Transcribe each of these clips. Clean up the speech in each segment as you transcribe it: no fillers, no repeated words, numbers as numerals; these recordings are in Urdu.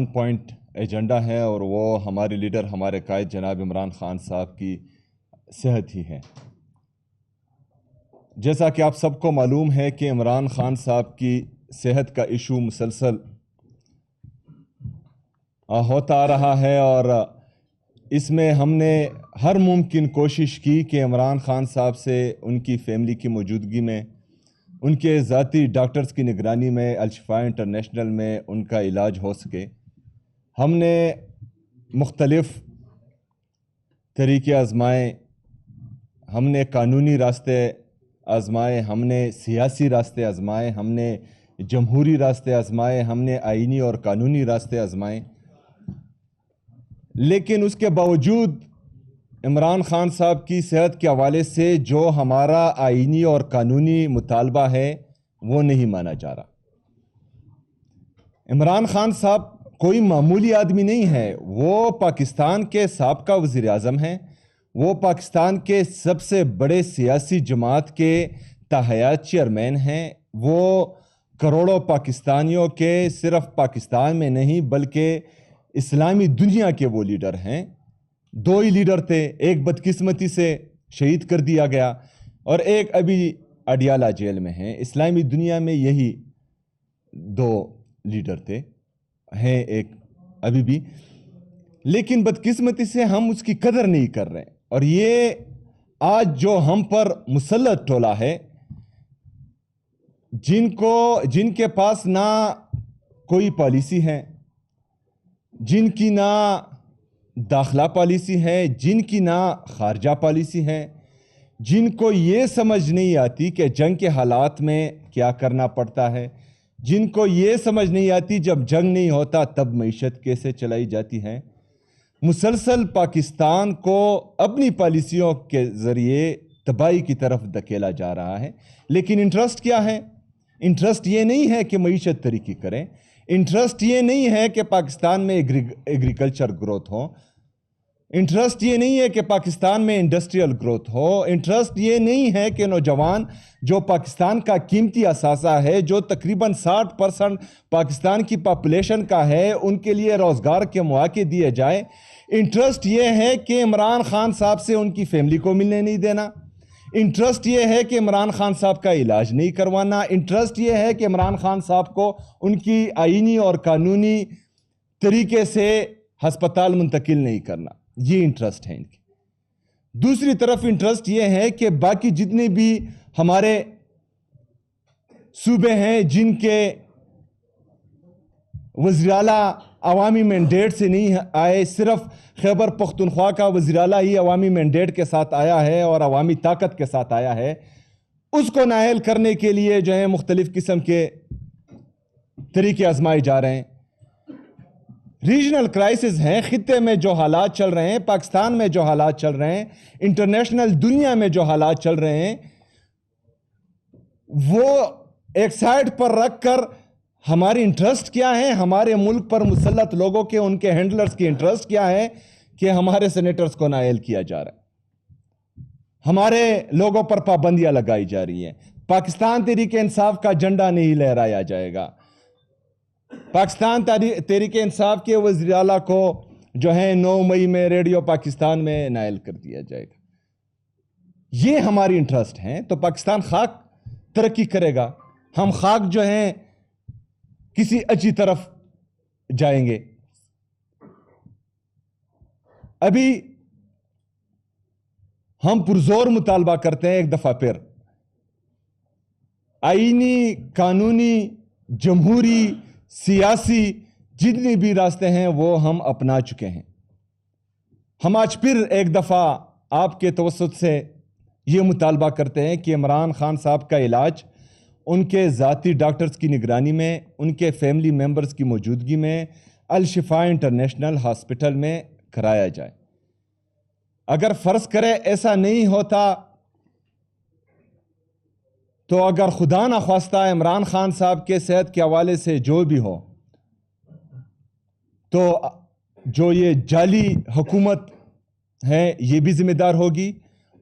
پوائنٹ ایجنڈا ہے اور وہ ہمارے لیڈر ہمارے قائد جناب عمران خان صاحب کی صحت ہی ہے۔ جیسا کہ آپ سب کو معلوم ہے کہ عمران خان صاحب کی صحت کا ایشو مسلسل ہوتا آ رہا ہے، اور اس میں ہم نے ہر ممکن کوشش کی کہ عمران خان صاحب سے ان کی فیملی کی موجودگی میں، ان کے ذاتی ڈاکٹرز کی نگرانی میں الشفاء انٹرنیشنل میں ان کا علاج ہو سکے۔ ہم نے مختلف طریقے آزمائے، ہم نے قانونی راستے آزمائے، ہم نے سیاسی راستے آزمائے، ہم نے جمہوری راستے آزمائے، ہم نے آئینی اور قانونی راستے آزمائے، لیکن اس کے باوجود عمران خان صاحب کی صحت کے حوالے سے جو ہمارا آئینی اور قانونی مطالبہ ہے وہ نہیں مانا جا رہا۔ عمران خان صاحب کوئی معمولی آدمی نہیں ہے، وہ پاکستان کے سابقہ وزیر اعظم ہیں، وہ پاکستان کے سب سے بڑے سیاسی جماعت کے تاحیات چیئرمین ہیں، وہ کروڑوں پاکستانیوں کے صرف پاکستان میں نہیں بلکہ اسلامی دنیا کے وہ لیڈر ہیں۔ دو ہی لیڈر تھے، ایک بدقسمتی سے شہید کر دیا گیا اور ایک ابھی اڈیالہ جیل میں ہیں۔ اسلامی دنیا میں یہی دو لیڈر تھے، ہیں ایک ابھی بھی، لیکن بدقسمتی سے ہم اس کی قدر نہیں کر رہے، اور یہ آج جو ہم پر مسلط ٹولہ ہے، جن کے پاس نہ کوئی پالیسی ہے، جن کی نہ داخلہ پالیسی ہے، جن کی نہ خارجہ پالیسی ہے، جن کو یہ سمجھ نہیں آتی کہ جنگ کے حالات میں کیا کرنا پڑتا ہے، جن کو یہ سمجھ نہیں آتی جب جنگ نہیں ہوتا تب معیشت کیسے چلائی جاتی ہے، مسلسل پاکستان کو اپنی پالیسیوں کے ذریعے تباہی کی طرف دھکیلا جا رہا ہے۔ لیکن انٹرسٹ کیا ہے؟ انٹرسٹ یہ نہیں ہے کہ معیشت ترقی کریں، انٹرسٹ یہ نہیں ہے کہ پاکستان میں ایگریکلچر گروتھ ہو، انٹرسٹ یہ نہیں ہے کہ پاکستان میں انڈسٹریل گروتھ ہو، انٹرسٹ یہ نہیں ہے کہ نوجوان جو پاکستان کا قیمتی اثاثہ ہے، جو تقریباً 60% پاکستان کی پاپولیشن کا ہے، ان کے لیے روزگار کے مواقع دیے جائے۔ انٹرسٹ یہ ہے کہ عمران خان صاحب سے ان کی فیملی کو ملنے نہیں دینا، انٹرسٹ یہ ہے کہ عمران خان صاحب کا علاج نہیں کروانا، انٹرسٹ یہ ہے کہ عمران خان صاحب کو ان کی آئینی اور قانونی طریقے سے ہسپتال منتقل نہیں کرنا، یہ انٹرسٹ ہے ان کی۔ دوسری طرف انٹرسٹ یہ ہے کہ باقی جتنے بھی ہمارے صوبے ہیں جن کے وزیر اعلیٰ عوامی مینڈیٹ سے نہیں آئے، صرف خیبر پختونخوا کا وزیر اعلیٰ ہی عوامی مینڈیٹ کے ساتھ آیا ہے اور عوامی طاقت کے ساتھ آیا ہے، اس کو نائل کرنے کے لیے جو ہے مختلف قسم کے طریقے آزمائے جا رہے ہیں۔ ریجنل کرائسس ہیں، خطے میں جو حالات چل رہے ہیں، پاکستان میں جو حالات چل رہے ہیں، انٹرنیشنل دنیا میں جو حالات چل رہے ہیں، وہ ایک سائڈ پر رکھ کر ہماری انٹرسٹ کیا ہے، ہمارے ملک پر مسلط لوگوں کے، ان کے ہینڈلرز کی انٹرسٹ کیا ہے کہ ہمارے سینیٹرز کو نائل کیا جا رہا ہے، ہمارے لوگوں پر پابندیاں لگائی جا رہی ہیں، پاکستان تحریک انصاف کا جھنڈا نہیں لہرایا جائے گا، پاکستان تحریک انصاف کے وزیر اعلیٰ کو جو ہے 9 مئی میں ریڈیو پاکستان میں نائل کر دیا جائے گا۔ یہ ہماری انٹرسٹ ہیں، تو پاکستان خاک ترقی کرے گا، ہم خاک جو ہیں کسی اچھی طرف جائیں گے۔ ابھی ہم پرزور مطالبہ کرتے ہیں ایک دفعہ پھر، آئینی، قانونی، جمہوری، سیاسی جتنی بھی راستے ہیں وہ ہم اپنا چکے ہیں۔ ہم آج پھر ایک دفعہ آپ کے توسط سے یہ مطالبہ کرتے ہیں کہ عمران خان صاحب کا علاج ان کے ذاتی ڈاکٹرز کی نگرانی میں، ان کے فیملی ممبرز کی موجودگی میں الشفاء انٹرنیشنل ہاسپٹل میں کرایا جائے۔ اگر فرض کرے ایسا نہیں ہوتا تو اگر خدا نخواستہ عمران خان صاحب کے صحت کے حوالے سے جو بھی ہو، تو جو یہ جعلی حکومت ہے یہ بھی ذمہ دار ہوگی،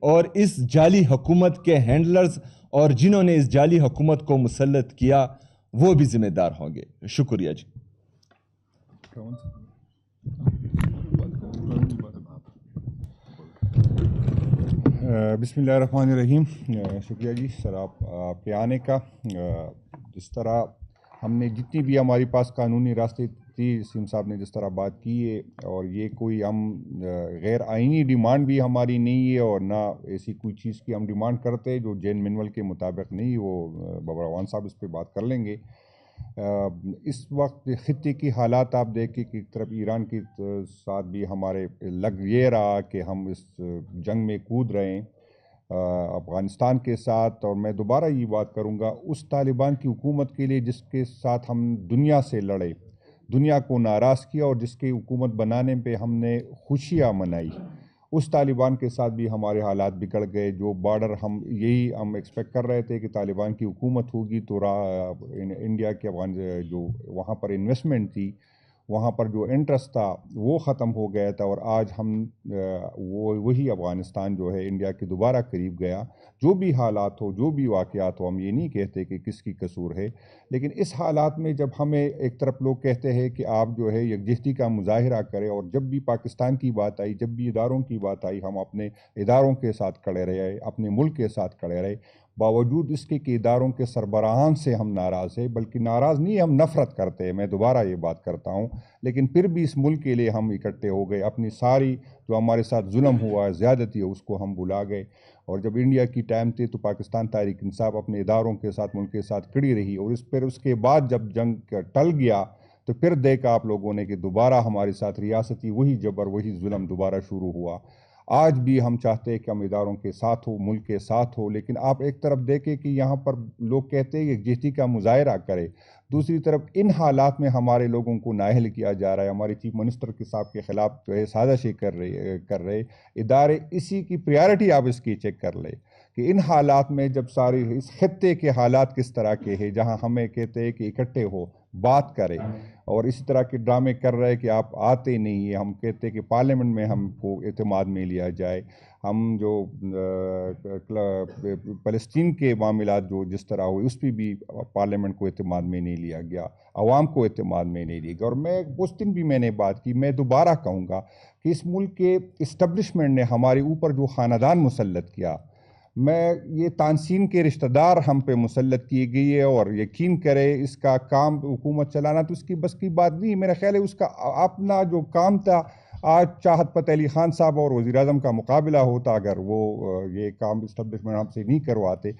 اور اس جعلی حکومت کے ہینڈلرز اور جنہوں نے اس جعلی حکومت کو مسلط کیا وہ بھی ذمہ دار ہوں گے۔ شکریہ جی۔ بسم اللہ الرحمن الرحیم. شکریہ جی سر آپ کے آنے کا. جس طرح ہم نے جتنی بھی ہمارے پاس قانونی راستے تھی، سیم صاحب نے جس طرح بات کی ہے، اور یہ کوئی ہم غیر آئینی ڈیمانڈ بھی ہماری نہیں ہے، اور نہ ایسی کوئی چیز کی ہم ڈیمانڈ کرتے جو جین مینول کے مطابق نہیں. وہ بابر اعوان صاحب اس پہ بات کر لیں گے. اس وقت خطے کی حالات آپ دیکھیں کہ ایک طرف ایران کے ساتھ بھی ہمارے لگ یہ رہا کہ ہم اس جنگ میں کود رہے ہیں افغانستان کے ساتھ. اور میں دوبارہ یہ بات کروں گا اس طالبان کی حکومت کے لیے جس کے ساتھ ہم دنیا سے لڑے، دنیا کو ناراض کیا، اور جس کی حکومت بنانے پہ ہم نے خوشیاں منائی، اس طالبان کے ساتھ بھی ہمارے حالات بگڑ گئے. جو بارڈر ہم ایکسپیکٹ کر رہے تھے کہ طالبان کی حکومت ہوگی تو انڈیا کے جو وہاں پر انویسٹمنٹ تھی، وہاں پر جو انٹرسٹ تھا وہ ختم ہو گیا تھا. اور آج ہم وہی افغانستان جو ہے انڈیا کے دوبارہ قریب گیا. جو بھی حالات ہو، جو بھی واقعات ہو، ہم یہ نہیں کہتے کہ کس کی قصور ہے، لیکن اس حالات میں جب ہمیں ایک طرف لوگ کہتے ہیں کہ آپ جو ہے یکجہتی کا مظاہرہ کریں، اور جب بھی پاکستان کی بات آئی، جب بھی اداروں کی بات آئی، ہم اپنے اداروں کے ساتھ کھڑے رہے، اپنے ملک کے ساتھ کھڑے رہے، باوجود اس کے کہ اداروں کے سربراہان سے ہم ناراض ہیں. بلکہ ناراض نہیں، ہم نفرت کرتے ہیں، میں دوبارہ یہ بات کرتا ہوں. لیکن پھر بھی اس ملک کے لیے ہم اکٹھے ہو گئے. اپنی ساری جو ہمارے ساتھ ظلم ہوا، زیادتی ہے، اس کو ہم بھلا گئے. اور جب انڈیا کی ٹائم تھی تو پاکستان تحریک انصاف اپنے اداروں کے ساتھ ملک کے ساتھ کھڑی رہی. اور اس کے بعد جب جنگ ٹل گیا تو پھر دیکھا آپ لوگوں نے کہ دوبارہ ہمارے ساتھ ریاستی وہی جبر، وہی ظلم دوبارہ شروع ہوا. آج بھی ہم چاہتے ہیں کہ ہم اداروں کے ساتھ ہو، ملک کے ساتھ ہو. لیکن آپ ایک طرف دیکھیں کہ یہاں پر لوگ کہتے ہیں کہ یکجہتی کا مظاہرہ کرے، دوسری طرف ان حالات میں ہمارے لوگوں کو نااہل کیا جا رہا ہے. ہمارے چیف منسٹر کے صاحب کے خلاف جو ہے سازشیں کر رہے ادارے. اسی کی پریارٹی آپ اس کی چیک کر لیں کہ ان حالات میں جب سارے اس خطے کے حالات کس طرح کے ہیں، جہاں ہمیں کہتے ہیں کہ اکٹھے ہو، بات کریں، اور اسی طرح کے ڈرامے کر رہے کہ آپ آتے نہیں ہیں. ہم کہتے ہیں کہ پارلیمنٹ میں ہم کو اعتماد میں لیا جائے. ہم جو فلسطین کے معاملات جو جس طرح ہوئے اس پہ بھی پارلیمنٹ کو اعتماد میں نہیں لیا گیا، عوام کو اعتماد میں نہیں لیا گیا. اور اس دن بھی میں نے بات کی، میں دوبارہ کہوں گا کہ اس ملک کے اسٹیبلشمنٹ نے ہمارے اوپر جو خاندان مسلط کیا، میں یہ تانسین کے رشتہ دار ہم پہ مسلط کی گئی ہے. اور یقین کرے اس کا کام حکومت چلانا تو اس کی بس کی بات نہیں. میرا خیال ہے اس کا اپنا جو کام تھا، آج چاہت فتح علی خان صاحب اور وزیر اعظم کا مقابلہ ہوتا اگر وہ یہ کام اسٹیبلشمنٹ ہم سے نہیں کرواتے.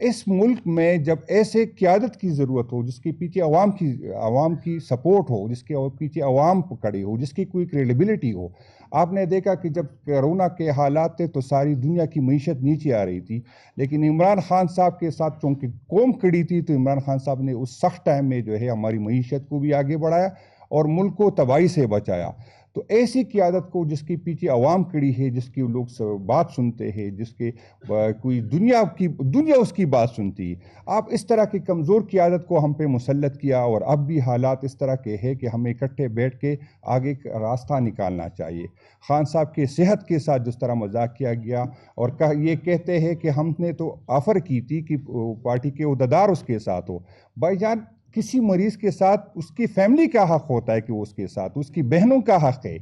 اس ملک میں جب ایسے قیادت کی ضرورت ہو جس کے پیچھے عوام کی سپورٹ ہو، جس کے پیچھے عوام کھڑی ہو، جس کی کوئی کریڈیبلٹی ہو. آپ نے دیکھا کہ جب کرونا کے حالات تھے تو ساری دنیا کی معیشت نیچے آ رہی تھی، لیکن عمران خان صاحب کے ساتھ چونکہ قوم کھڑی تھی تو عمران خان صاحب نے اس سخت ٹائم میں جو ہے ہماری معیشت کو بھی آگے بڑھایا اور ملک کو تباہی سے بچایا. تو ایسی قیادت کو جس کے پیچھے عوام کھڑی ہے، جس کی لوگ بات سنتے ہیں، جس کے کوئی دنیا اس کی بات سنتی ہے، آپ اس طرح کی کمزور قیادت کو ہم پہ مسلط کیا. اور اب بھی حالات اس طرح کے ہیں کہ ہمیں اکٹھے بیٹھ کے آگے کا راستہ نکالنا چاہیے. خان صاحب کے صحت کے ساتھ جس طرح مذاق کیا گیا، اور یہ کہتے ہیں کہ ہم نے تو آفر کی تھی کہ پارٹی کے عہدیدار اس کے ساتھ ہو. بھائی جان، کسی مریض کے ساتھ اس کی فیملی کا حق ہوتا ہے کہ وہ اس کے ساتھ، اس کی بہنوں کا حق ہے،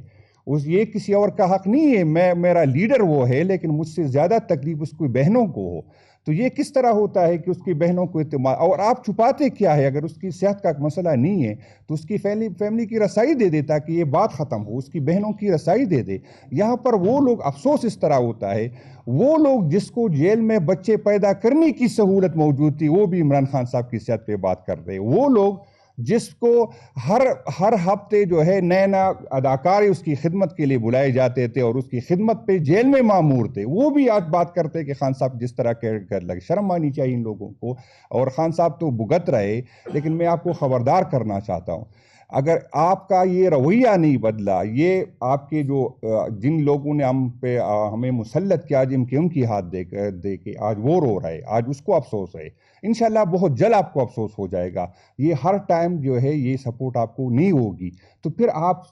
یہ کسی اور کا حق نہیں ہے. میرا لیڈر وہ ہے لیکن مجھ سے زیادہ تکلیف اس کی بہنوں کو ہو. تو یہ کس طرح ہوتا ہے کہ اس کی بہنوں کو اعتماد، اور آپ چھپاتے کیا ہے؟ اگر اس کی صحت کا مسئلہ نہیں ہے تو اس کی فیملی کی رسائی دے دے تاکہ یہ بات ختم ہو، اس کی بہنوں کی رسائی دے دے. یہاں پر وہ لوگ، افسوس اس طرح ہوتا ہے، وہ لوگ جس کو جیل میں بچے پیدا کرنے کی سہولت موجود تھی وہ بھی عمران خان صاحب کی صحت پہ بات کر رہے. وہ لوگ جس کو ہر ہفتے جو ہے نئے اداکار اس کی خدمت کے لیے بلائے جاتے تھے اور اس کی خدمت پہ جیل میں مامور تھے، وہ بھی آج بات کرتے کہ خان صاحب جس طرح کر لگے. شرم آنی چاہیے ان لوگوں کو. اور خان صاحب تو بھگت رہے، لیکن میں آپ کو خبردار کرنا چاہتا ہوں، اگر آپ کا یہ رویہ نہیں بدلا، یہ آپ کے جو جن لوگوں نے ہمیں مسلط کیا، جن کے ان کی ہاتھ دے کے آج وہ رو رہے، آج اس کو افسوس ہے. انشاءاللہ بہت جلد آپ کو افسوس ہو جائے گا. یہ ہر ٹائم جو ہے یہ سپورٹ آپ کو نہیں ہوگی، تو پھر آپ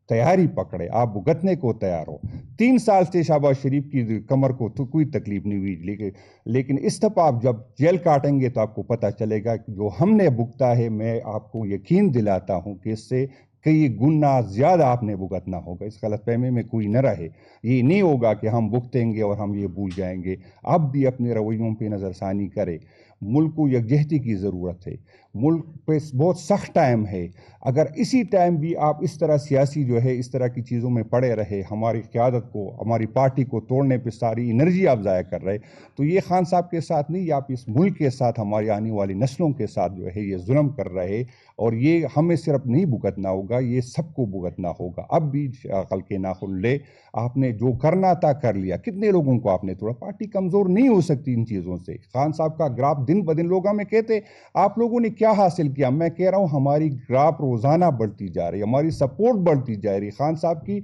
تیاری پکڑے، آپ بھگتنے کو تیار ہو. 3 سال سے شہباز شریف کی کمر کو تو کوئی تکلیف نہیں ہوئی، لیکن اس دفعہ آپ جب جیل کاٹیں گے تو آپ کو پتہ چلے گا کہ جو ہم نے بھگتا ہے، میں آپ کو یقین دلاتا ہوں کہ اس سے کئی گنا زیادہ آپ نے بھگتنا ہوگا. اس غلط فہمی میں کوئی نہ رہے. یہ نہیں ہوگا کہ ہم بھگتیں گے اور ہم یہ بھول جائیں گے. اب بھی اپنے رویوں پہ نظر ثانی کرے. ملک کو یکجہتی کی ضرورت ہے. ملک پہ بہت سخت ٹائم ہے. اگر اسی ٹائم بھی آپ اس طرح سیاسی جو ہے اس طرح کی چیزوں میں پڑے رہے, ہماری قیادت کو, ہماری پارٹی کو توڑنے پہ ساری انرجی آپ ضائع کر رہے, تو یہ خان صاحب کے ساتھ نہیں, آپ اس ملک کے ساتھ, ہماری آنے والی نسلوں کے ساتھ جو ہے یہ ظلم کر رہے. اور یہ ہمیں صرف نہیں بھگتنا ہوگا, یہ سب کو بھگتنا ہوگا. اب بھی عقل کے ناخن لے. آپ نے جو کرنا تھا کر لیا. کتنے لوگوں کو آپ نے توڑا. پارٹی کمزور نہیں ہو سکتی ان چیزوں سے. خان صاحب کا گراف دن بدن لوگ ہمیں کہتے آپ لوگوں نے کیا حاصل کیا. میں کہہ رہا ہوں ہماری گراف روزانہ بڑھتی جا رہی ہے, ہماری سپورٹ بڑھتی جا رہی ہے. خان صاحب کی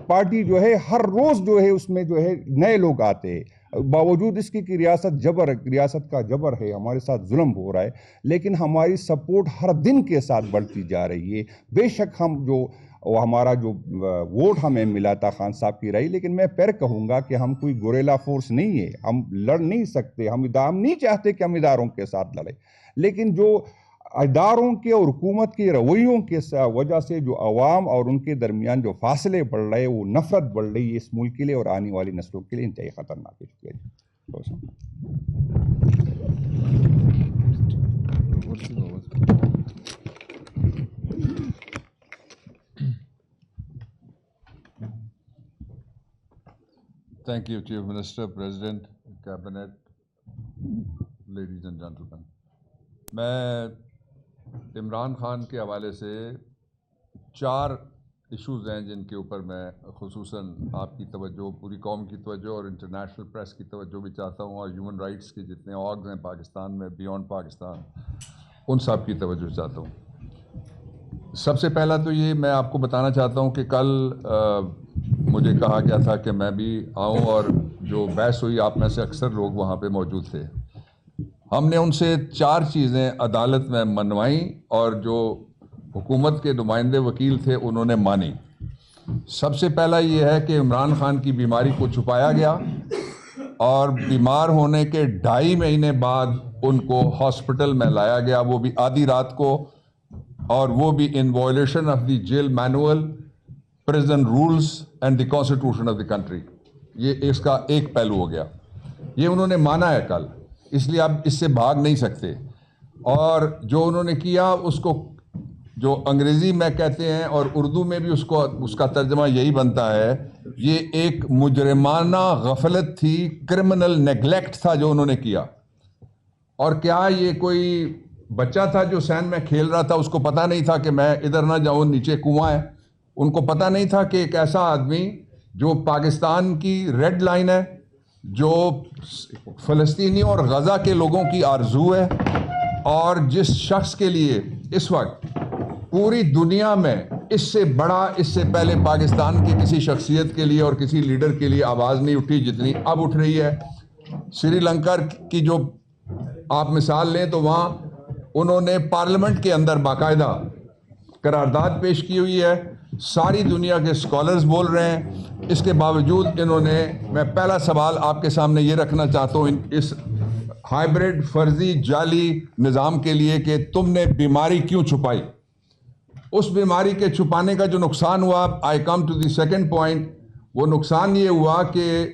پارٹی جو ہے ہر روز جو ہے اس میں جو ہے نئے لوگ آتے ہیں, باوجود اس کی کہ ریاست کا جبر ہے, ہمارے ساتھ ظلم ہو رہا ہے, لیکن ہماری سپورٹ ہر دن کے ساتھ بڑھتی جا رہی ہے. بے شک ہم جو ہمارا جو ووٹ ہمیں ملا تھا خان صاحب کی رہی, لیکن میں پھر کہوں گا کہ ہم کوئی گوریلا فورس نہیں ہے. ہم لڑ نہیں سکتے. ہم نہیں چاہتے کہ ہم اداروں کے ساتھ لڑیں, لیکن جو اداروں کے اور حکومت کے رویوں کے وجہ سے جو عوام اور ان کے درمیان جو فاصلے بڑھ رہے, وہ نفرت بڑھ رہی ہے اس ملک کے لیے اور آنے والی نسلوں کے لیے انتہائی خطرناک ہے. Thank you, Chief Minister, President, Cabinet, ladies and gentlemen. میں عمران خان کے حوالے سے 4 ایشوز ہیں جن کے اوپر میں خصوصاً آپ کی توجہ, پوری قوم کی توجہ اور انٹرنیشنل پریس کی توجہ بھی چاہتا ہوں, اور ہیومن رائٹس کے جتنے آرگز ہیں پاکستان میں, بیونڈ پاکستان, ان سب کی توجہ چاہتا ہوں. سب سے پہلا تو یہ میں آپ کو بتانا چاہتا ہوں کہ کل مجھے کہا گیا تھا کہ میں بھی آؤں, اور جو بحث ہوئی آپ میں سے اکثر لوگ وہاں پہ موجود تھے. ہم نے ان سے 4 چیزیں عدالت میں منوائیں, اور جو حکومت کے نمائندے وکیل تھے انہوں نے مانی. سب سے پہلا یہ ہے کہ عمران خان کی بیماری کو چھپایا گیا, اور بیمار ہونے کے 2.5 مہینے بعد ان کو ہاسپٹل میں لایا گیا, وہ بھی آدھی رات کو, اور وہ بھی in violation of the jail manual, prison rules and the constitution of the country. یہ اس کا ایک پہلو ہو گیا. یہ انہوں نے مانا ہے کل, اس لیے آپ اس سے بھاگ نہیں سکتے. اور جو انہوں نے کیا اس کو جو انگریزی میں کہتے ہیں اور اردو میں بھی اس کا ترجمہ یہی بنتا ہے, یہ ایک مجرمانہ غفلت تھی, کرمنل نیگلیکٹ تھا جو انہوں نے کیا. اور کیا یہ کوئی بچہ تھا جو سین میں کھیل رہا تھا, اس کو پتہ نہیں تھا کہ میں ادھر نہ جاؤں, نیچے کنواں ہے. ان کو پتہ نہیں تھا کہ ایک ایسا آدمی جو پاکستان کی ریڈ لائن ہے, جو فلسطینیوں اور غزہ کے لوگوں کی آرزو ہے, اور جس شخص کے لیے اس وقت پوری دنیا میں اس سے بڑا, اس سے پہلے پاکستان کی کسی شخصیت کے لیے اور کسی لیڈر کے لیے آواز نہیں اٹھی جتنی اب اٹھ رہی ہے. سری لنکا کی جو آپ مثال لیں تو وہاں انہوں نے پارلیمنٹ کے اندر باقاعدہ قرارداد پیش کی ہوئی ہے, ساری دنیا کے اسکالرز بول رہے ہیں. اس کے باوجود انہوں نے, میں پہلا سوال آپ کے سامنے یہ رکھنا چاہتا ہوں اس ہائیبرڈ فرضی جعلی نظام کے لیے کہ تم نے بیماری کیوں چھپائی. اس بیماری کے چھپانے کا جو نقصان ہوا, I come to the second point, وہ نقصان یہ ہوا کہ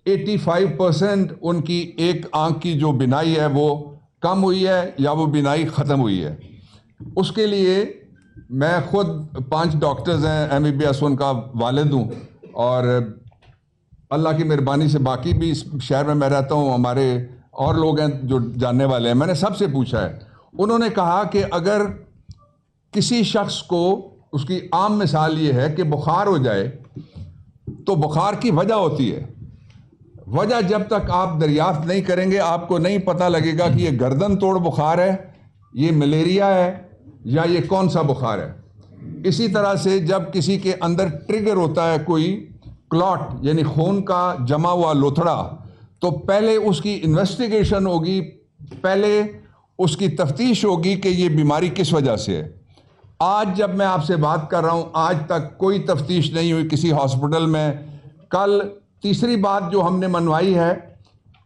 85% ان کی ایک آنکھ کی جو بینائی ہے وہ کم ہوئی ہے یا وہ بینائی ختم ہوئی ہے. اس کے لیے میں خود 5 ڈاکٹرز ہیں, MBBS ان کا والد ہوں, اور اللہ کی مہربانی سے باقی بھی اس شہر میں رہتا ہوں, ہمارے اور لوگ ہیں جو جاننے والے ہیں. میں نے سب سے پوچھا ہے, انہوں نے کہا کہ اگر کسی شخص کو, اس کی عام مثال یہ ہے کہ بخار ہو جائے تو بخار کی وجہ ہوتی ہے. وجہ جب تک آپ دریافت نہیں کریں گے آپ کو نہیں پتہ لگے گا کہ یہ گردن توڑ بخار ہے, یہ ملیریا ہے, یا یہ کون سا بخار ہے. اسی طرح سے جب کسی کے اندر ٹریگر ہوتا ہے کوئی کلاٹ, یعنی خون کا جمع ہوا لوتھڑا, تو پہلے اس کی انویسٹیگیشن ہوگی, پہلے اس کی تفتیش ہوگی کہ یہ بیماری کس وجہ سے ہے. آج جب میں آپ سے بات کر رہا ہوں, آج تک کوئی تفتیش نہیں ہوئی کسی ہاسپٹل میں. کل تیسری بات جو ہم نے منوائی ہے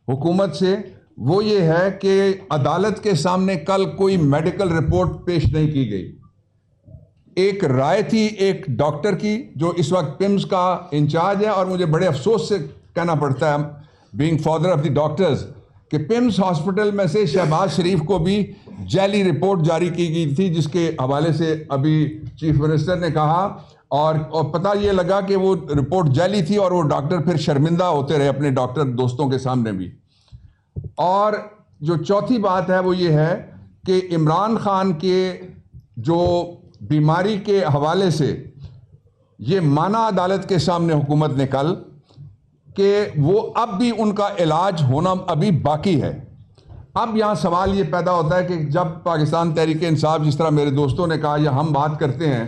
حکومت سے وہ یہ ہے کہ عدالت کے سامنے کل کوئی میڈیکل رپورٹ پیش نہیں کی گئی. ایک رائے تھی ایک ڈاکٹر کی جو اس وقت پمز کا انچارج ہے, اور مجھے بڑے افسوس سے کہنا پڑتا ہے being father of the doctors کہ پمز ہاسپٹل میں سے شہباز شریف کو بھی جعلی رپورٹ جاری کی گئی تھی, جس کے حوالے سے ابھی چیف منسٹر نے کہا, اور پتہ یہ لگا کہ وہ رپورٹ جعلی تھی, اور وہ ڈاکٹر پھر شرمندہ ہوتے رہے اپنے ڈاکٹر دوستوں کے سامنے بھی. اور جو چوتھی بات ہے وہ یہ ہے کہ عمران خان کے جو بیماری کے حوالے سے یہ مانا عدالت کے سامنے حکومت نے کل کہ وہ اب بھی ان کا علاج ہونا ابھی باقی ہے. اب یہاں سوال یہ پیدا ہوتا ہے کہ جب پاکستان تحریک انصاف, جس طرح میرے دوستوں نے کہا یا ہم بات کرتے ہیں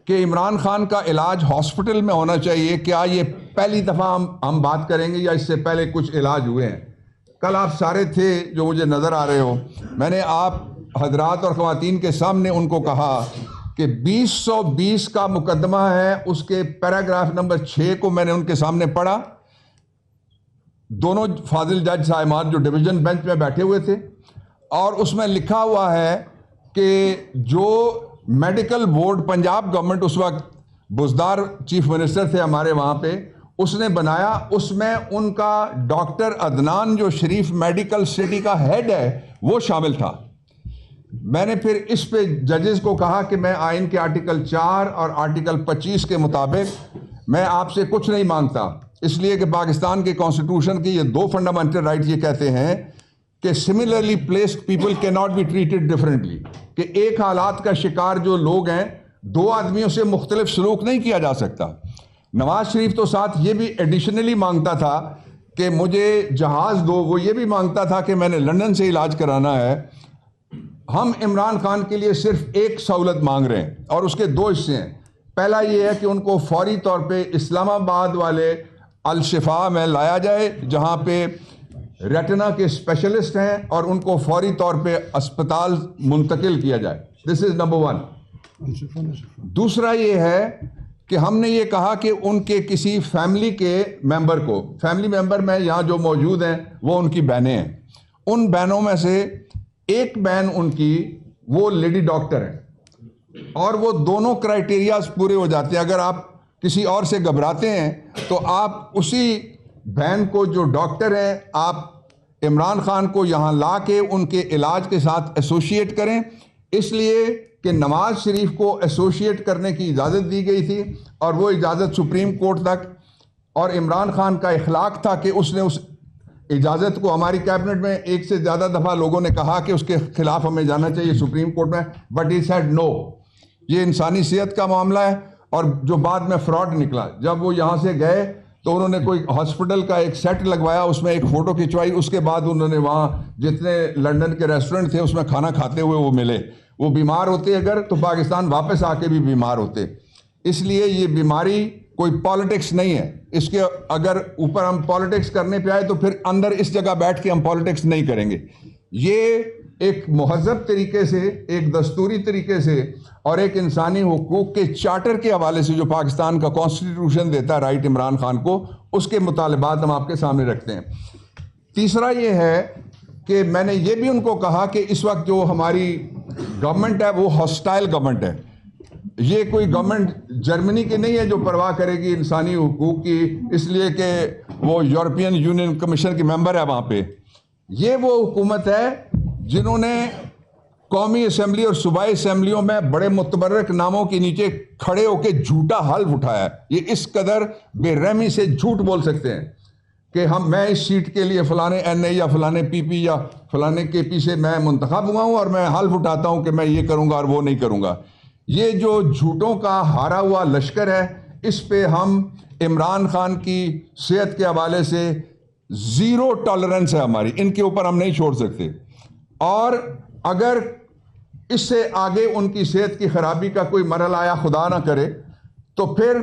کہ عمران خان کا علاج ہاسپٹل میں ہونا چاہیے, کیا یہ پہلی دفعہ ہم بات کریں گے یا اس سے پہلے کچھ علاج ہوئے ہیں؟ کل آپ سارے تھے جو مجھے نظر آ رہے ہو, میں نے آپ حضرات اور خواتین کے سامنے ان کو کہا کہ 2020 کا مقدمہ ہے, اس کے پیراگراف نمبر 6 کو میں نے ان کے سامنے پڑھا. دونوں فاضل جج صاحبان جو ڈویژن بینچ میں بیٹھے ہوئے تھے, اور اس میں لکھا ہوا ہے کہ جو میڈیکل بورڈ پنجاب گورنمنٹ اس وقت بزدار چیف منسٹر تھے ہمارے وہاں پہ, اس نے بنایا, اس میں ان کا ڈاکٹر عدنان جو شریف میڈیکل سٹی کا ہیڈ ہے وہ شامل تھا. میں نے پھر اس پہ ججز کو کہا کہ میں آئین کے آرٹیکل 4 اور آرٹیکل 25 کے مطابق میں آپ سے کچھ نہیں مانگتا, اس لیے کہ پاکستان کے کانسٹیٹیوشن کے یہ 2 فنڈامنٹل رائٹ یہ کہتے ہیں کہ سملرلی پلیسڈ پیپل کی ناٹ بی ٹریٹڈ ڈفرینٹلی, کہ ایک حالات کا شکار جو لوگ ہیں 2 آدمیوں سے مختلف سلوک نہیں کیا جا سکتا. نواز شریف تو ساتھ یہ بھی ایڈیشنلی مانگتا تھا کہ مجھے جہاز دو, وہ یہ بھی مانگتا تھا کہ میں نے لندن سے علاج کرانا ہے. ہم عمران خان کے لیے صرف ایک سہولت مانگ رہے ہیں, اور اس کے 2 حصے ہیں. پہلا یہ ہے کہ ان کو فوری طور پہ اسلام آباد والے الشفا میں لایا جائے جہاں پہ ریٹنا کے اسپیشلسٹ ہیں, اور ان کو فوری طور پہ اسپتال منتقل کیا جائے. دس از نمبر 1. دوسرا یہ ہے کہ ہم نے یہ کہا کہ ان کے کسی فیملی کے ممبر کو, فیملی ممبر میں یہاں جو موجود ہیں وہ ان کی بہنیں ہیں, ان بہنوں میں سے ایک بہن ان کی وہ لیڈی ڈاکٹر ہے, اور وہ دونوں کرائیٹیریاز پورے ہو جاتے ہیں. اگر آپ کسی اور سے گھبراتے ہیں تو آپ اسی بہن کو جو ڈاکٹر ہیں آپ عمران خان کو یہاں لا کے ان کے علاج کے ساتھ ایسوشیٹ کریں, اس لیے کہ نواز شریف کو ایسوشیٹ کرنے کی اجازت دی گئی تھی, اور وہ اجازت سپریم کورٹ تک, اور عمران خان کا اخلاق تھا کہ اس نے اس اجازت کو, ہماری کیبنٹ میں 1 سے زیادہ دفعہ لوگوں نے کہا کہ اس کے خلاف ہمیں جانا چاہیے سپریم کورٹ میں, بٹ ہی سیڈ نو. یہ انسانی صحت کا معاملہ ہے, اور جو بعد میں فراڈ نکلا, جب وہ یہاں سے گئے تو انہوں نے کوئی ہاسپٹل کا ایک سیٹ لگوایا, اس میں ایک فوٹو کھنچوائی, اس کے بعد انہوں نے وہاں جتنے لندن کے ریسٹورنٹ تھے اس میں کھانا کھاتے ہوئے وہ ملے. وہ بیمار ہوتے اگر تو پاکستان واپس آ کے بھی بیمار ہوتے. اس لیے یہ بیماری کوئی پالیٹکس نہیں ہے, اس کے اگر اوپر ہم پالیٹکس کرنے پہ آئے تو پھر اندر اس جگہ بیٹھ کے ہم پالیٹکس نہیں کریں گے. یہ ایک مہذب طریقے سے, ایک دستوری طریقے سے, اور ایک انسانی حقوق کے چارٹر کے حوالے سے جو پاکستان کا کانسٹیٹیوشن دیتا ہے رائٹ عمران خان کو, اس کے مطالبات ہم آپ کے سامنے رکھتے ہیں. تیسرا یہ ہے کہ میں نے یہ بھی ان کو کہا کہ اس وقت جو ہماری گورنمنٹ ہے وہ ہاسٹائل گورنمنٹ ہے. یہ کوئی گورنمنٹ جرمنی کی نہیں ہے جو پرواہ کرے گی انسانی حقوق کی, اس لیے کہ وہ یورپین یونین کمیشن کی ممبر ہے وہاں پہ. یہ وہ حکومت ہے جنہوں نے قومی اسمبلی اور صوبائی اسمبلیوں میں بڑے متبرک ناموں کے نیچے کھڑے ہو کے جھوٹا حلف اٹھایا ہے. یہ اس قدر بے رحمی سے جھوٹ بول سکتے ہیں کہ میں اس سیٹ کے لیے فلانے این اے یا فلانے پی پی یا فلانے کے پی سے میں منتخب ہوا ہوں, اور میں حلف اٹھاتا ہوں کہ میں یہ کروں گا اور وہ نہیں کروں گا. یہ جو جھوٹوں کا ہارا ہوا لشکر ہے, اس پہ ہم عمران خان کی صحت کے حوالے سے 0 ٹالرنس ہے ہماری, ان کے اوپر ہم نہیں چھوڑ سکتے. اور اگر اس سے آگے ان کی صحت کی خرابی کا کوئی مرحلہ آیا, خدا نہ کرے, تو پھر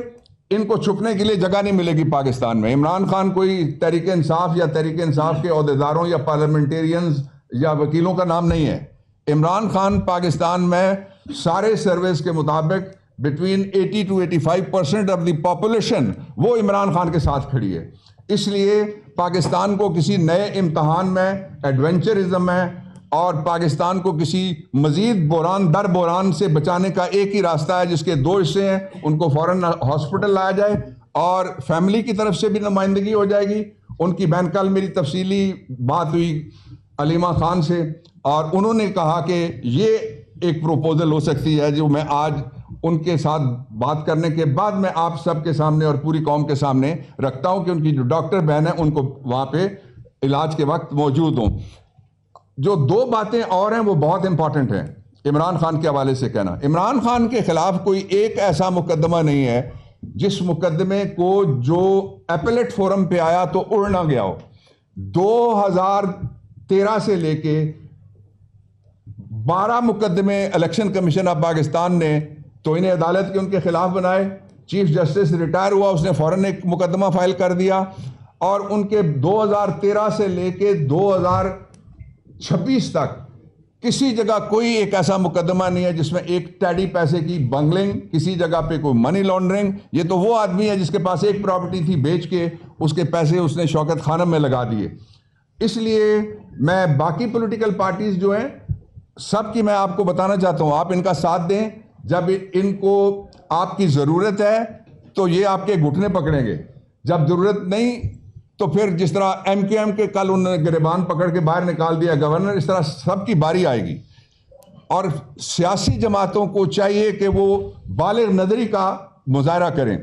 ان کو چھپنے کے لیے جگہ نہیں ملے گی پاکستان میں. عمران خان کوئی تحریک انصاف یا تحریک انصاف کے عہدیداروں یا پارلیمنٹیرینز یا وکیلوں کا نام نہیں ہے. عمران خان پاکستان میں سارے سرویز کے مطابق between 80 to 85% of the population وہ عمران خان کے ساتھ کھڑی ہے. اس لیے پاکستان کو کسی نئے امتحان میں, ایڈونچرزم میں اور پاکستان کو کسی مزید بحران در بحران سے بچانے کا ایک ہی راستہ ہے جس کے 2 حصے ہیں. ان کو فوراً ہاسپٹل لایا جائے اور فیملی کی طرف سے بھی نمائندگی ہو جائے گی. ان کی بہن کل میری تفصیلی بات ہوئی علیمہ خان سے اور انہوں نے کہا کہ یہ ایک پروپوزل ہو سکتی ہے جو میں آج ان کے ساتھ بات کرنے کے بعد میں آپ سب کے سامنے اور پوری قوم کے سامنے رکھتا ہوں کہ ان کی جو ڈاکٹر بہن ہے ان کو وہاں پہ علاج کے وقت موجود ہوں. جو 2 باتیں اور ہیں وہ بہت امپورٹنٹ ہیں عمران خان کے حوالے سے کہنا. عمران خان کے خلاف کوئی ایک ایسا مقدمہ نہیں ہے جس مقدمے کو جو ایپلیٹ فورم پہ آیا تو اڑ نہ گیا ہو. 2013 سے لے کے 12 مقدمے الیکشن کمیشن آف پاکستان نے توہین عدالت کے ان کے خلاف بنائے. چیف جسٹس ریٹائر ہوا, اس نے فوراً ایک مقدمہ فائل کر دیا اور ان کے 2013 سے لے کے 2026 تک کسی جگہ کوئی ایک ایسا مقدمہ نہیں ہے جس میں ایک ٹیڈی پیسے کی بنگلنگ, کسی جگہ پہ کوئی منی لانڈرنگ. یہ تو وہ آدمی ہے جس کے پاس ایک پراپرٹی تھی, بیچ کے اس کے پیسے اس نے شوکت خانم میں لگا دیے. اس لیے میں باقی پولیٹیکل پارٹیز جو ہیں سب کی میں آپ کو بتانا چاہتا ہوں, آپ ان کا ساتھ دیں. جب ان کو آپ کی ضرورت ہے تو یہ آپ کے گھٹنے پکڑیں گے, جب ضرورت نہیں تو پھر جس طرح ایم کیو ایم کے کل انہوں نے گریبان پکڑ کے باہر نکال دیا گورنر, اس طرح سب کی باری آئے گی. اور سیاسی جماعتوں کو چاہیے کہ وہ بالغ نظری کا مظاہرہ کریں,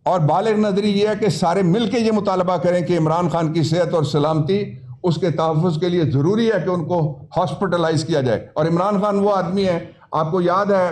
اور بالغ نظری یہ ہے کہ سارے مل کے یہ مطالبہ کریں کہ عمران خان کی صحت اور سلامتی اس کے تحفظ کے لیے ضروری ہے کہ ان کو ہاسپٹلائز کیا جائے. اور عمران خان وہ آدمی ہے, آپ کو یاد ہے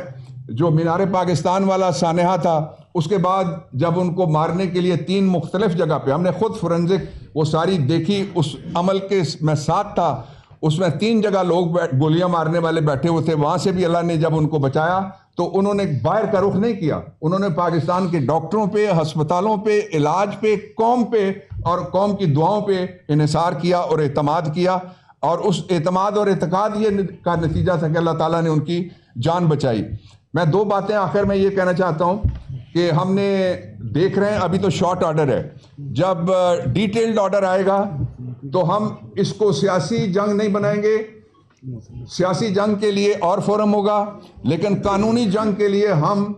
جو مینار پاکستان والا سانحہ تھا, اس کے بعد جب ان کو مارنے کے لیے 3 مختلف جگہ پہ, ہم نے خود فورنزک وہ ساری دیکھی, اس عمل کے میں ساتھ تھا, اس میں 3 جگہ لوگ گولیاں مارنے والے بیٹھے ہوئے تھے. وہاں سے بھی اللہ نے جب ان کو بچایا تو انہوں نے باہر کا رخ نہیں کیا, انہوں نے پاکستان کے ڈاکٹروں پہ, ہسپتالوں پہ, علاج پہ, قوم پہ اور قوم کی دعاؤں پہ انحصار کیا اور اعتماد کیا. اور اس اعتماد اور اعتقاد یہ کا نتیجہ تھا کہ اللہ تعالیٰ نے ان کی جان بچائی. میں 2 باتیں آخر میں یہ کہنا چاہتا ہوں کہ ہم نے دیکھ رہے ہیں ابھی تو شارٹ آرڈر ہے, جب ڈیٹیلڈ آرڈر آئے گا تو ہم اس کو سیاسی جنگ نہیں بنائیں گے. سیاسی جنگ کے لیے اور فورم ہوگا, لیکن قانونی جنگ کے لیے ہم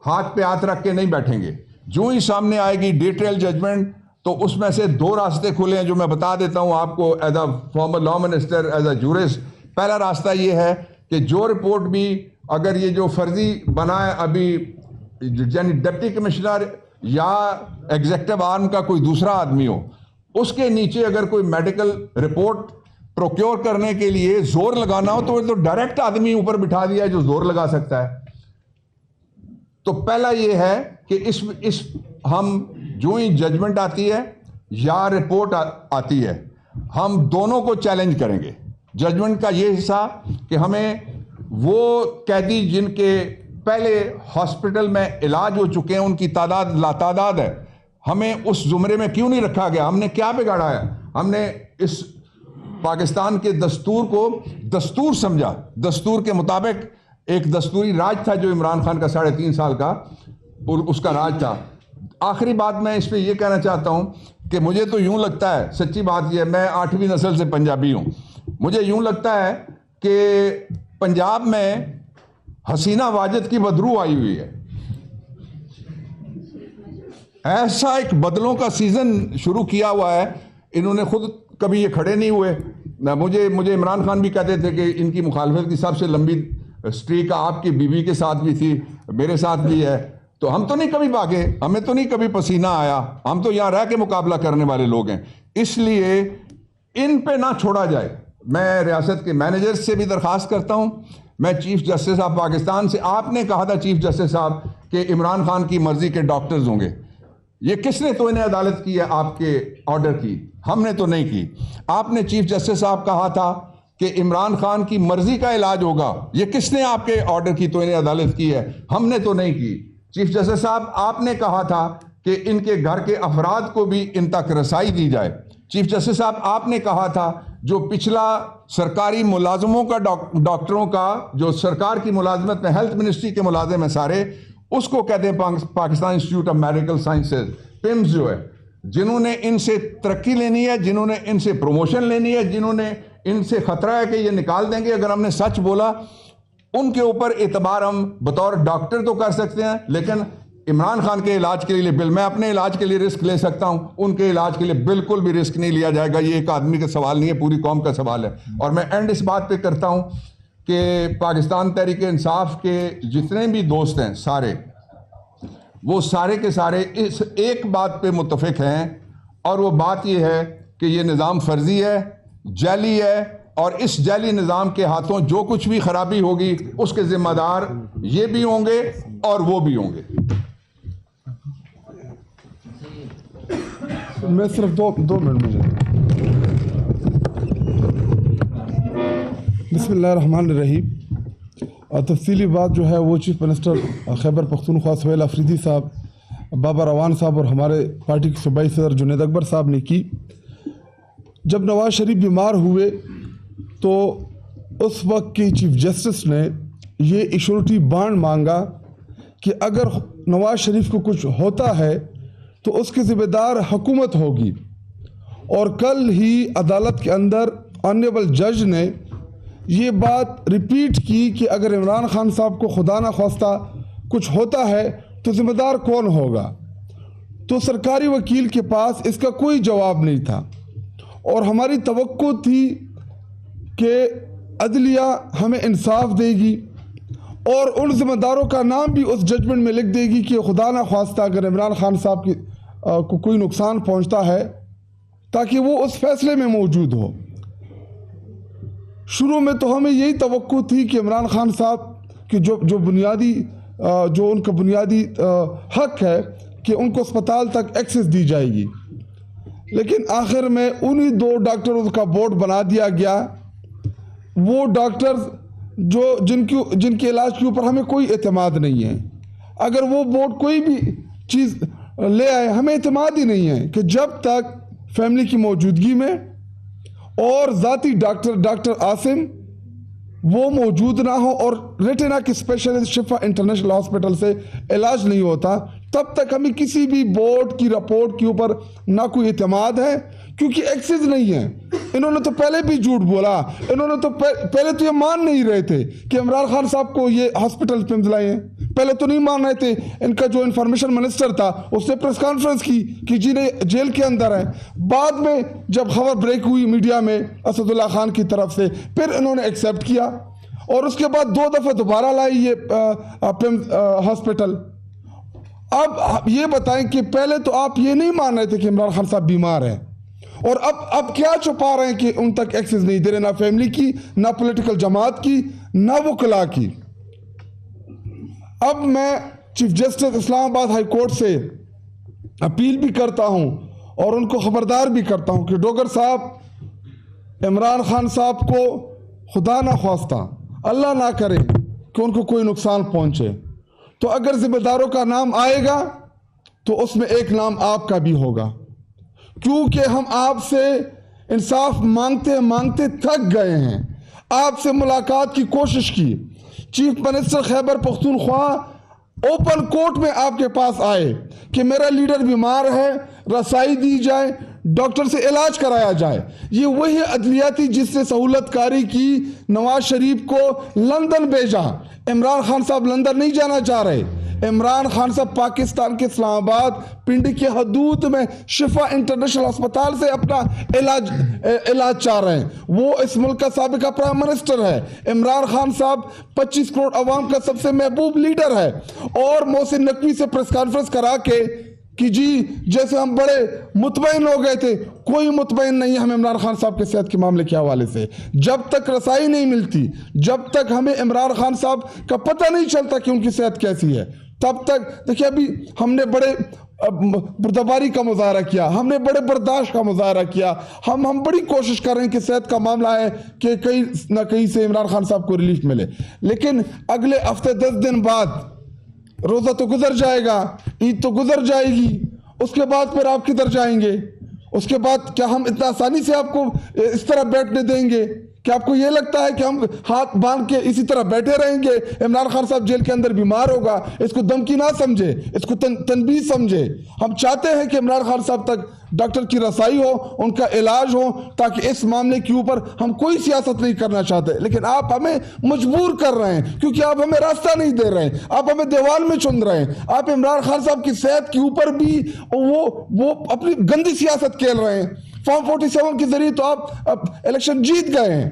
ہاتھ پہ ہاتھ رکھ کے نہیں بیٹھیں گے. جو ہی سامنے آئے گی ڈیٹیل ججمنٹ تو اس میں سے 2 راستے کھلے ہیں جو میں بتا دیتا ہوں آپ کو as a former law minister, as a jurist. پہلا راستہ یہ ہے کہ جو رپورٹ بھی اگر یہ جو فرضی بنا ہے ابھی یعنی ڈپٹی کمشنر یا ایگزیکٹو آرم کا کوئی دوسرا آدمی ہو, اس کے نیچے اگر کوئی میڈیکل رپورٹ پروکیور کرنے کے لیے زور لگانا ہو تو ڈائریکٹ آدمی اوپر بٹھا دیا ہے جو زور لگا سکتا ہے. تو پہلا یہ ہے کہ اس ہم جو ہی ججمنٹ آتی ہے یا رپورٹ آتی ہے ہم دونوں کو چیلنج کریں گے. ججمنٹ کا یہ حصہ کہ ہمیں وہ قیدی جن کے پہلے ہاسپٹل میں علاج ہو چکے ہیں ان کی تعداد لاتعداد ہے, ہمیں اس زمرے میں کیوں نہیں رکھا گیا؟ ہم نے کیا بگاڑا ہے؟ ہم نے اس پاکستان کے دستور کو دستور سمجھا, دستور کے مطابق ایک دستوری راج تھا جو عمران خان کا 3.5 سال کا اس کا راج تھا. آخری بات میں اس پہ یہ کہنا چاہتا ہوں کہ مجھے تو یوں لگتا ہے, سچی بات یہ ہے, میں 8ویں نسل سے پنجابی ہوں, مجھے یوں لگتا ہے کہ پنجاب میں حسینہ واجد کی بدرو آئی ہوئی ہے. ایسا ایک بدلوں کا سیزن شروع کیا ہوا ہے, انہوں نے خود کبھی یہ کھڑے نہیں ہوئے. مجھے عمران خان بھی کہتے تھے کہ ان کی مخالفت کی سب سے لمبی اسٹریک آپ کی بیوی کے ساتھ بھی تھی, میرے ساتھ بھی ہے. تو ہم تو نہیں کبھی بھاگے, ہمیں تو نہیں کبھی پسینہ آیا, ہم تو یہاں رہ کے مقابلہ کرنے والے لوگ ہیں. اس لیے ان پہ نہ چھوڑا جائے. میں ریاست کے مینیجر سے بھی درخواست کرتا ہوں, میں چیف جسٹس آف پاکستان سے, آپ نے کہا تھا چیف جسٹس صاحب کہ عمران خان کی مرضی کے ڈاکٹرز ہوں گے. یہ کس نے توہین عدالت کی ہے آپ کے آرڈر کی؟ ہم نے تو نہیں کی. آپ نے چیف جسٹس صاحب کہا تھا کہ عمران خان کی مرضی کا علاج ہوگا. یہ کس نے آپ کے آرڈر کی توہین عدالت کی ہے؟ ہم نے تو نہیں کی. چیف جسٹس صاحب آپ نے کہا تھا کہ ان کے گھر کے افراد کو بھی ان تک رسائی دی جائے. چیف جسٹس صاحب آپ نے کہا تھا جو پچھلا سرکاری ملازموں کا ڈاکٹروں کا جو سرکار کی ملازمت میں ہیلتھ منسٹری کے ملازم ہیں سارے, اس کو کہتے ہیں Pakistan institute of medical sciences, PIMS جو ہے, جنہوں نے ان سے ترقی لینی ہے, جنہوں نے ان سے پروموشن لینی ہے, جنہوں نے ان سے خطرہ ہے کہ یہ نکال دیں گے اگر ہم نے سچ بولا. ان کے اوپر اعتبار ہم بطور ڈاکٹر تو کر سکتے ہیں, لیکن عمران خان کے علاج کے لیے میں اپنے علاج کے لیے رسک لے سکتا ہوں, ان کے علاج کے لیے بالکل بھی رسک نہیں لیا جائے گا. یہ ایک آدمی کا سوال نہیں ہے, پوری قوم کا سوال ہے. اور میں اینڈ اس بات پہ کرتا ہوں کہ پاکستان تحریک انصاف کے جتنے بھی دوست ہیں سارے, وہ سارے کے سارے اس ایک بات پہ متفق ہیں, اور وہ بات یہ ہے کہ یہ نظام فرضی ہے, جعلی ہے, اور اس جعلی نظام کے ہاتھوں جو کچھ بھی خرابی ہوگی اس کے ذمہ دار یہ بھی ہوں گے اور وہ بھی ہوں گے. میں صرف دو منٹ مجھے. بسم اللہ الرحمن الرحیم. تفصیلی بات جو ہے وہ چیف منسٹر خیبر پختونخوا سہیل آفریدی صاحب, بابا روان صاحب اور ہمارے پارٹی کے صوبائی صدر جنید اکبر صاحب نے کی. جب نواز شریف بیمار ہوئے تو اس وقت کے چیف جسٹس نے یہ ایشورٹی بانڈ مانگا کہ اگر نواز شریف کو کچھ ہوتا ہے تو اس کے ذمہ دار حکومت ہوگی. اور کل ہی عدالت کے اندر آنریبل جج نے یہ بات ریپیٹ کی کہ اگر عمران خان صاحب کو خدا نہ خواستہ کچھ ہوتا ہے تو ذمہ دار کون ہوگا. تو سرکاری وکیل کے پاس اس کا کوئی جواب نہیں تھا, اور ہماری توقع تھی کہ عدلیہ ہمیں انصاف دے گی اور ان ذمہ داروں کا نام بھی اس ججمنٹ میں لکھ دے گی کہ خدا نہ خواستہ اگر عمران خان صاحب کو کوئی نقصان پہنچتا ہے تاکہ وہ اس فیصلے میں موجود ہو. شروع میں تو ہمیں یہی توقع تھی کہ عمران خان صاحب کی جو ان کا بنیادی حق ہے کہ ان کو اسپتال تک ایکسس دی جائے گی, لیکن آخر میں انہی 2 ڈاکٹروں کا بورڈ بنا دیا گیا. وہ ڈاکٹرز جن کے علاج کے اوپر ہمیں کوئی اعتماد نہیں ہے. اگر وہ بورڈ کوئی بھی چیز لے آئے ہمیں اعتماد ہی نہیں ہے کہ جب تک فیملی کی موجودگی میں اور ذاتی ڈاکٹر عاصم وہ موجود نہ ہو اور ریٹنا کی اسپیشلسٹ شفا انٹرنیشنل ہاسپٹل سے علاج نہیں ہوتا, تب تک ہمیں کسی بھی بورڈ کی رپورٹ کے اوپر نہ کوئی اعتماد ہے, کیونکہ ایکسس نہیں ہے. انہوں نے تو پہلے بھی جھوٹ بولا, انہوں نے تو پہلے تو یہ مان نہیں رہے تھے کہ عمران خان صاحب کو یہ ہاسپٹل پہ لائے ہیں, پہلے تو نہیں مان رہے تھے. ان کا جو انفارمیشن منسٹر تھا اس نے پریس کانفرنس کی کہ جیل کے اندر ہے. بعد میں جب خبر بریک ہوئی میڈیا میں اسد اللہ خان کی طرف سے, پھر انہوں نے ایکسیپٹ کیا, اور اس کے بعد 2 دفعہ دوبارہ لائی یہ ہاسپٹل. اب یہ بتائیں کہ پہلے تو آپ یہ نہیں مان رہے تھے کہ عمران خان صاحب بیمار ہیں, اور اب کیا چھپا رہے ہیں کہ ان تک ایکسس نہیں دے رہے, نہ فیملی کی, نہ پولیٹیکل جماعت کی, نہ وکلاء کی. اب میں چیف جسٹس اسلام آباد ہائی کورٹ سے اپیل بھی کرتا ہوں اور ان کو خبردار بھی کرتا ہوں کہ ڈوگر صاحب عمران خان صاحب کو خدا نہ خواستہ اللہ نہ کرے کہ ان کو کوئی نقصان پہنچے, تو اگر ذمہ داروں کا نام آئے گا تو اس میں ایک نام آپ کا بھی ہوگا, کیونکہ ہم آپ سے انصاف مانگتے مانگتے تھک گئے ہیں. آپ سے ملاقات کی کوشش کی, chief minister Khyber Pakhtunkhwa open court میں آپ کے پاس آئے کہ میرا لیڈر بیمار ہے, رسائی دی جائے, ڈاکٹر سے علاج کرایا جائے. یہ وہی عدلیہ تھی جس سے سہولت کاری کی نواز شریف کو لندن بھیجا. عمران خان صاحب لندن نہیں جانا چاہ رہے. عمران خان صاحب پاکستان کے اسلام آباد پنڈی کے حدود میں شفا انٹرنیشنل ہسپتال سے اپنا علاج چاہ رہے ہیں. وہ اس ملک کا سابقہ پرائم منسٹر ہے. عمران خان صاحب 25 کروڑ عوام کا سب سے محبوب لیڈر ہے, اور محسن نقوی سے پریس کانفرنس کرا کے کہ جی جیسے ہم بڑے مطمئن ہو گئے تھے, کوئی مطمئن نہیں ہم عمران خان صاحب کے صحت کے معاملے کے حوالے سے. جب تک رسائی نہیں ملتی, جب تک ہمیں عمران خان صاحب کا پتہ نہیں چلتا کہ ان کی صحت کیسی ہے, تب تک دیکھیں ابھی ہم نے بڑے بردباری کا مظاہرہ کیا, ہم نے بڑے برداشت کا مظاہرہ کیا, ہم بڑی کوشش کر رہے ہیں کہ صحت کا معاملہ ہے کہ کہیں نہ کہیں سے عمران خان صاحب کو ریلیف ملے. لیکن اگلے ہفتے 10 دن بعد روزہ تو گزر جائے گا, عید تو گزر جائے گی, اس کے بعد پھر آپ کدھر جائیں گے؟ اس کے بعد کیا ہم اتنا آسانی سے آپ کو اس طرح بیٹھنے دیں گے؟ کہ آپ کو یہ لگتا ہے کہ ہم ہاتھ باندھ کے اسی طرح بیٹھے رہیں گے؟ عمران خان صاحب جیل کے اندر بیمار ہوگا، اس کو دھمکی نہ سمجھے، اس کو تنبیہ سمجھے۔ ہم چاہتے ہیں کہ عمران خان صاحب تک ڈاکٹر کی رسائی ہو، ان کا علاج ہو، تاکہ اس معاملے کے اوپر ہم کوئی سیاست نہیں کرنا چاہتے، لیکن آپ ہمیں مجبور کر رہے ہیں، کیونکہ آپ ہمیں راستہ نہیں دے رہے ہیں، آپ ہمیں دیوال میں چن رہے ہیں۔ آپ عمران خان صاحب کی صحت کے اوپر بھی وہ اپنی گندی سیاست کھیل رہے ہیں۔ فارم 47 کے ذریعے تو آپ الیکشن جیت گئے ہیں،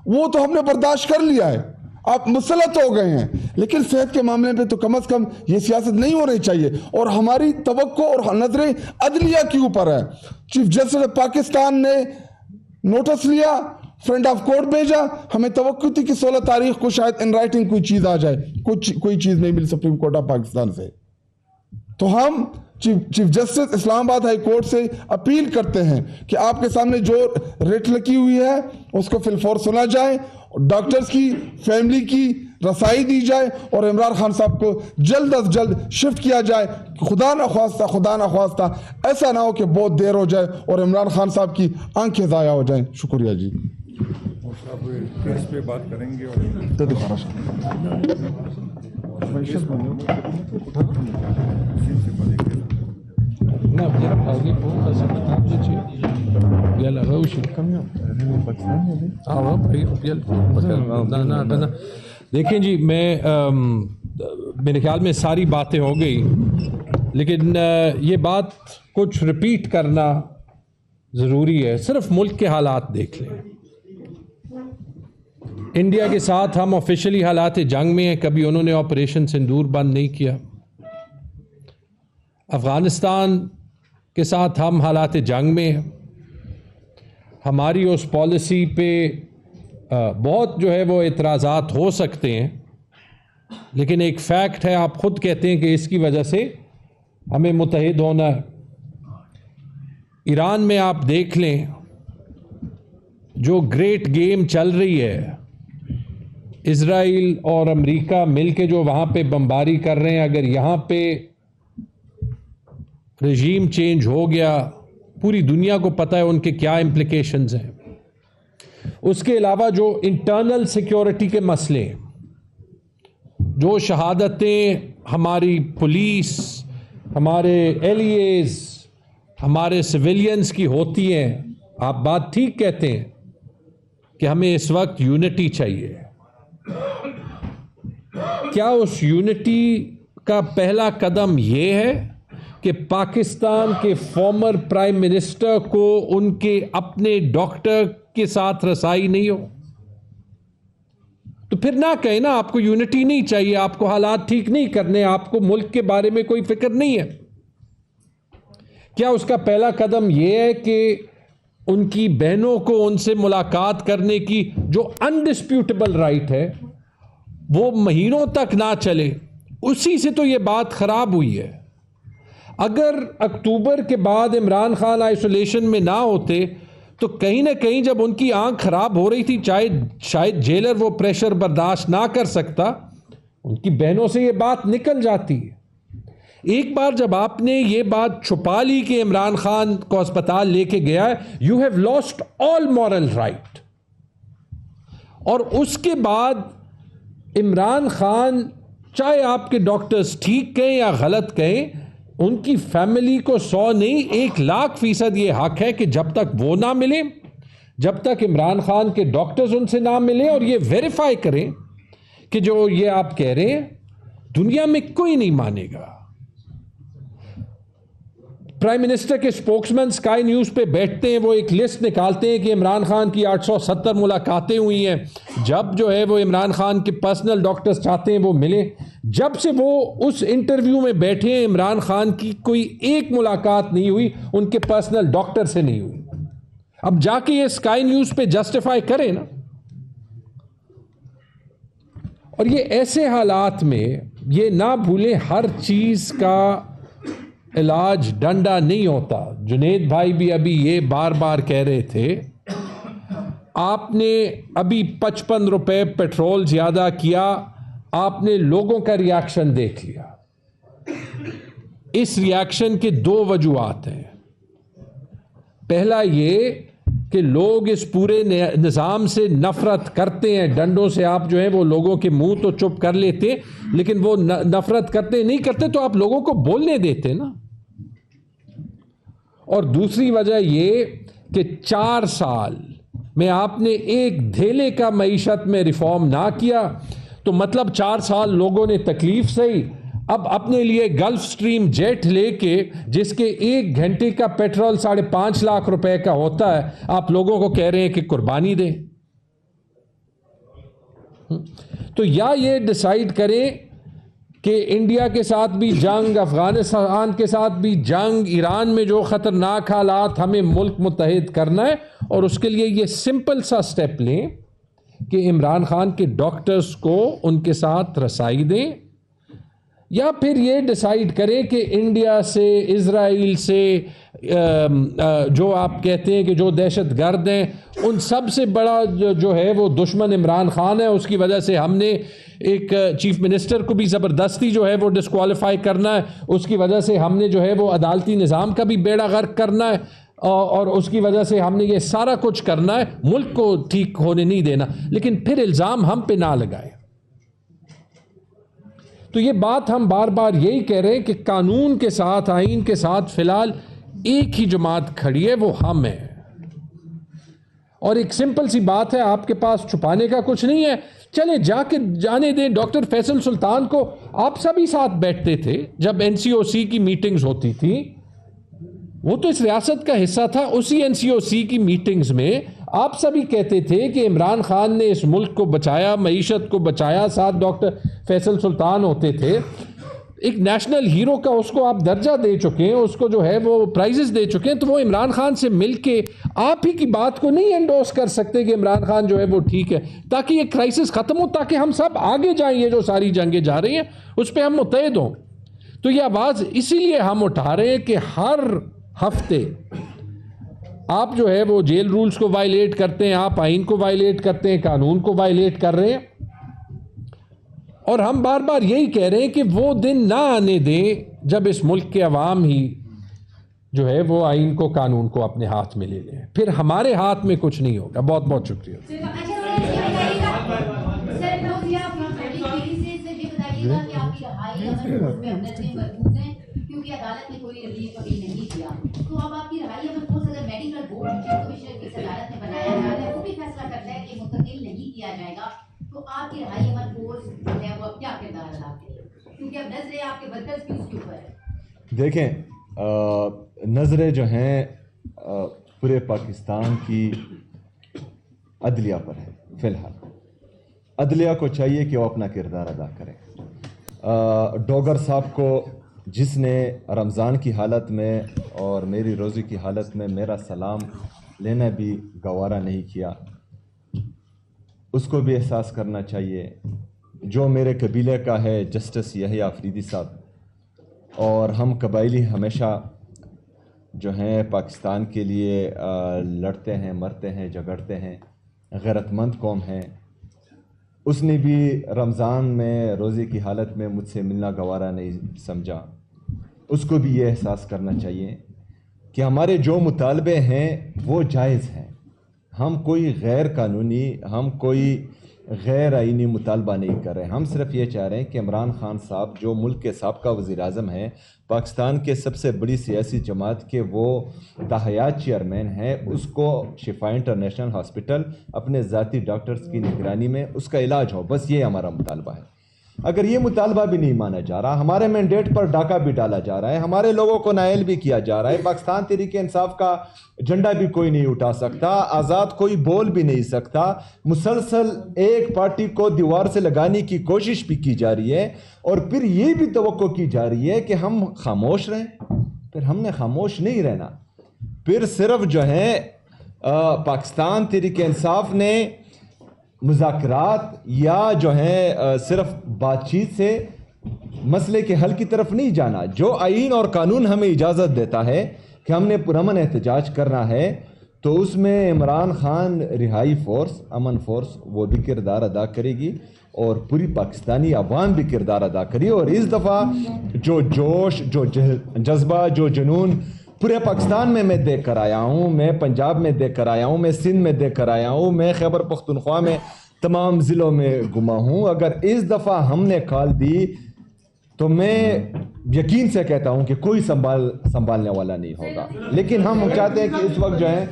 وہ تو ہم نے برداشت کر لیا ہے، آپ مسلط ہو گئے ہیں، لیکن صحت کے معاملے پہ تو کم از کم یہ سیاست نہیں ہونی چاہیے۔ اور ہماری توقع اور نظریں عدلیہ کے اوپر ہے۔ چیف جسٹس پاکستان نے نوٹس لیا، فرینڈ آف کورٹ بھیجا، ہمیں توقع تھی کہ 16 تاریخ کو شاید ان رائٹنگ کوئی چیز آ جائے، کوئی چیز نہیں ملی سپریم کورٹ آف پاکستان سے۔ تو ہم چیف جسٹس اسلام آباد ہائی کورٹ سے اپیل کرتے ہیں کہ آپ کے سامنے جو ریٹ لگی ہوئی ہے اس کو فی الفور سنا جائے، ڈاکٹرز کی فیملی کی رسائی دی جائے، اور عمران خان صاحب کو جلد از جلد شفٹ کیا جائے۔ خدا نہ خواستہ ایسا نہ ہو کہ بہت دیر ہو جائے اور عمران خان صاحب کی آنکھیں ضائع ہو جائیں۔ شکریہ جی۔ کیس پہ بات کریں گے اور دیکھیں جی، میرے خیال میں ساری باتیں ہو گئی، لیکن یہ بات کچھ ریپیٹ کرنا ضروری ہے۔ صرف ملک کے حالات دیکھ لیں۔ انڈیا کے ساتھ ہم آفیشلی حالات جنگ میں ہیں، کبھی انہوں نے آپریشن سندور بند نہیں کیا۔ افغانستان کے ساتھ ہم حالات جنگ میں ہیں، ہماری اس پالیسی پہ بہت جو ہے وہ اعتراضات ہو سکتے ہیں، لیکن ایک فیکٹ ہے، آپ خود کہتے ہیں کہ اس کی وجہ سے ہمیں متحد ہونا ہے۔ ایران میں آپ دیکھ لیں جو گریٹ گیم چل رہی ہے، اسرائیل اور امریکہ مل کے جو وہاں پہ بمباری کر رہے ہیں، اگر یہاں پہ رژیم چینج ہو گیا، پوری دنیا کو پتہ ہے ان کے کیا امپلیکیشنز ہیں۔ اس کے علاوہ جو انٹرنل سیکیورٹی کے مسئلے، جو شہادتیں ہماری پولیس، ہمارے ایلیز، ہمارے سویلینز کی ہوتی ہیں، آپ بات ٹھیک کہتے ہیں کہ ہمیں اس وقت یونٹی چاہیے۔ کیا اس یونٹی کا پہلا قدم یہ ہے کہ پاکستان کے فارمر پرائم منسٹر کو ان کے اپنے ڈاکٹر کے ساتھ رسائی نہیں ہو؟ تو پھر نہ کہیں نا آپ کو یونٹی نہیں چاہیے، آپ کو حالات ٹھیک نہیں کرنے، آپ کو ملک کے بارے میں کوئی فکر نہیں ہے۔ کیا اس کا پہلا قدم یہ ہے کہ ان کی بہنوں کو ان سے ملاقات کرنے کی جو انڈسپیوٹیبل رائٹ ہے وہ مہینوں تک نہ چلے؟ اسی سے تو یہ بات خراب ہوئی ہے۔ اگر اکتوبر کے بعد عمران خان آئسولیشن میں نہ ہوتے تو کہیں نہ کہیں جب ان کی آنکھ خراب ہو رہی تھی، شاید جیلر وہ پریشر برداشت نہ کر سکتا، ان کی بہنوں سے یہ بات نکل جاتی ہے۔ ایک بار جب آپ نے یہ بات چھپا لی کہ عمران خان کو اسپتال لے کے گیا ہے، you have lost all moral right. اور اس کے بعد عمران خان، چاہے آپ کے ڈاکٹرز ٹھیک کہیں یا غلط کہیں، ان کی فیملی کو 100 نہیں 1,00,000% یہ حق ہے کہ جب تک وہ نہ ملے، جب تک عمران خان کے ڈاکٹرز ان سے نہ ملے اور یہ ویریفائی کریں کہ جو یہ آپ کہہ رہے ہیں، دنیا میں کوئی نہیں مانے گا۔ پرائم منسٹر کے اسپوکسمین اسکائی نیوز پہ بیٹھتے ہیں، وہ ایک لسٹ نکالتے ہیں کہ عمران خان کی 870 ملاقاتیں ہوئی ہیں، جب جو ہے وہ عمران خان کے پرسنل ڈاکٹرز چاہتے ہیں وہ ملے۔ جب سے وہ اس انٹرویو میں بیٹھے ہیں، عمران خان کی کوئی ایک ملاقات نہیں ہوئی، ان کے پرسنل ڈاکٹر سے نہیں ہوئی۔ اب جا کے یہ اسکائی نیوز پہ جسٹیفائی کریں نا۔ اور یہ ایسے حالات میں یہ نہ بھولیں، ہر چیز کا علاج ڈنڈا نہیں ہوتا۔ جنید بھائی بھی ابھی یہ بار بار کہہ رہے تھے، آپ نے ابھی 55 روپے پیٹرول زیادہ کیا، آپ نے لوگوں کا ری ایکشن دیکھ لیا۔ اس ری ایکشن کے 2 وجوہات ہیں۔ پہلا یہ کہ لوگ اس پورے نظام سے نفرت کرتے ہیں. ڈنڈوں سے آپ جو ہے وہ لوگوں کے منہ تو چپ کر لیتے ہیں, لیکن وہ نفرت کرتے نہیں کرتے تو آپ لوگوں کو بولنے دیتے نا. اور دوسری وجہ یہ کہ 4 سال میں آپ نے ایک دھیلے کا معیشت میں ریفارم نہ کیا, تو مطلب 4 سال لوگوں نے تکلیف سہی. اب اپنے لیے گلف سٹریم جیٹ لے کے جس کے 1 گھنٹے کا پیٹرول 5.5 لاکھ روپے کا ہوتا ہے, آپ لوگوں کو کہہ رہے ہیں کہ قربانی دیں. تو یا یہ ڈیسائیڈ کریں کہ انڈیا کے ساتھ بھی جنگ, افغانستان کے ساتھ بھی جنگ, ایران میں جو خطرناک حالات, ہمیں ملک متحد کرنا ہے, اور اس کے لیے یہ سمپل سا سٹیپ لیں کہ عمران خان کے ڈاکٹرز کو ان کے ساتھ رسائی دیں, یا پھر یہ ڈیسائیڈ کریں کہ انڈیا سے, اسرائیل سے, جو آپ کہتے ہیں کہ جو دہشت گرد ہیں, ان سب سے بڑا جو ہے وہ دشمن عمران خان ہے. اس کی وجہ سے ہم نے ایک چیف منسٹر کو بھی زبردستی جو ہے وہ ڈسکوالیفائی کرنا ہے. اس کی وجہ سے ہم نے جو ہے وہ عدالتی نظام کا بھی بیڑا غرق کرنا ہے, اور اس کی وجہ سے ہم نے یہ سارا کچھ کرنا ہے. ملک کو ٹھیک ہونے نہیں دینا, لیکن پھر الزام ہم پہ نہ لگائے. تو یہ بات ہم بار بار یہی کہہ رہے ہیں کہ قانون کے ساتھ, آئین کے ساتھ فی الحال ایک ہی جماعت کھڑی ہے, وہ ہم ہیں. اور ایک سمپل سی بات ہے, آپ کے پاس چھپانے کا کچھ نہیں ہے, چلے جا کے جانے دیں. ڈاکٹر فیصل سلطان کو آپ سبھی ساتھ بیٹھتے تھے جب NCOC کی میٹنگز ہوتی تھی, وہ تو اس ریاست کا حصہ تھا. اسی NCOC کی میٹنگز میں آپ سبھی کہتے تھے کہ عمران خان نے اس ملک کو بچایا, معیشت کو بچایا. ساتھ ڈاکٹر فیصل سلطان ہوتے تھے. ایک نیشنل ہیرو کا اس کو آپ درجہ دے چکے ہیں, اس کو جو ہے وہ پرائزز دے چکے ہیں, تو وہ عمران خان سے مل کے آپ ہی کی بات کو نہیں انڈورس کر سکتے کہ عمران خان جو ہے وہ ٹھیک ہے, تاکہ یہ کرائسس ختم ہو, تاکہ ہم سب آگے جائیں. یہ جو ساری جنگیں جا رہی ہیں اس پہ ہم متحد ہوں. تو یہ آواز اسی لیے ہم اٹھا رہے ہیں کہ ہر ہفتے آپ جو ہے وہ جیل رولز کو وائلیٹ کرتے ہیں, آپ آئین کو وائلیٹ کرتے ہیں, قانون کو وائلیٹ کر رہے ہیں. اور ہم بار بار یہی کہہ رہے ہیں کہ وہ دن نہ آنے دیں جب اس ملک کے عوام ہی جو ہے وہ آئین کو, قانون کو اپنے ہاتھ میں لے لیں. پھر ہمارے ہاتھ میں کچھ نہیں ہوگا. بہت بہت شکریہ. کیونکہ عدالت نے کوئی ریلیف ابھی نہیں کیا, تو اب آپ کی رہائی عمل فورس اگر میڈیکل بورڈ چیف کمشنر کی عدالت نے بنایا جا رہا ہے, وہ بھی فیصلہ کرتا ہے کہ منتقل نہیں کیا جائے گا, تو آپ کی رہائی عمل فورس جو ہے وہ اب کیا کردار ادا کرے گی, کیونکہ اب نظریں آپ کے ورکرز کی اس کے اوپر ہے. دیکھیں, نظریں جو ہیں پورے پاکستان کی عدلیہ پر ہے. فی الحال عدلیہ کو چاہیے کہ وہ اپنا کردار ادا کرے. ڈوگر صاحب کو جس نے رمضان کی حالت میں اور میری روزی کی حالت میں میرا سلام لینا بھی گوارا نہیں کیا, اس کو بھی احساس کرنا چاہیے. جو میرے قبیلے کا ہے جسٹس یحییٰ آفریدی صاحب, اور ہم قبائلی ہمیشہ جو ہیں پاکستان کے لیے لڑتے ہیں, مرتے ہیں, جھگڑتے ہیں, غیرت مند قوم ہیں. اس نے بھی رمضان میں روزے کی حالت میں مجھ سے ملنا گوارا نہیں سمجھا. اس کو بھی یہ احساس کرنا چاہیے کہ ہمارے جو مطالبے ہیں وہ جائز ہیں. ہم کوئی غیر قانونی, ہم کوئی غیر آئینی مطالبہ نہیں کر رہے. ہم صرف یہ چاہ رہے ہیں کہ عمران خان صاحب جو ملک کے سابقہ وزیر اعظم ہیں, پاکستان کے سب سے بڑی سیاسی جماعت کے وہ تاحیات چیئرمین ہیں, اس کو شفا انٹرنیشنل ہاسپٹل اپنے ذاتی ڈاکٹرز کی نگرانی میں اس کا علاج ہو. بس یہ ہمارا مطالبہ ہے. اگر یہ مطالبہ بھی نہیں مانا جا رہا, ہمارے مینڈیٹ پر ڈاکہ بھی ڈالا جا رہا ہے, ہمارے لوگوں کو نائل بھی کیا جا رہا ہے, پاکستان تحریک انصاف کا جھنڈا بھی کوئی نہیں اٹھا سکتا, آزاد کوئی بول بھی نہیں سکتا, مسلسل ایک پارٹی کو دیوار سے لگانے کی کوشش بھی کی جا رہی ہے, اور پھر یہ بھی توقع کی جا رہی ہے کہ ہم خاموش رہیں. پھر ہم نے خاموش نہیں رہنا. پھر صرف جو ہے پاکستان تحریک انصاف نے مذاکرات یا جو ہے صرف بات چیت سے مسئلے کے حل کی طرف نہیں جانا. جو آئین اور قانون ہمیں اجازت دیتا ہے کہ ہم نے پرامن احتجاج کرنا ہے, تو اس میں عمران خان رہائی فورس, امن فورس, وہ بھی کردار ادا کرے گی, اور پوری پاکستانی عوام بھی کردار ادا کری. اور اس دفعہ جو جوش, جو جذبہ, جو جنون پورے پاکستان میں دیکھ کر آیا ہوں, میں پنجاب میں دیکھ کر آیا ہوں, میں سندھ میں دیکھ کر آیا ہوں, میں خیبر پختونخوا میں تمام ضلعوں میں گھما ہوں. اگر اس دفعہ ہم نے کال دی تو میں یقین سے کہتا ہوں کہ کوئی سنبھالنے والا نہیں ہوگا. لیکن ہم چاہتے ہیں کہ اس وقت جو ہے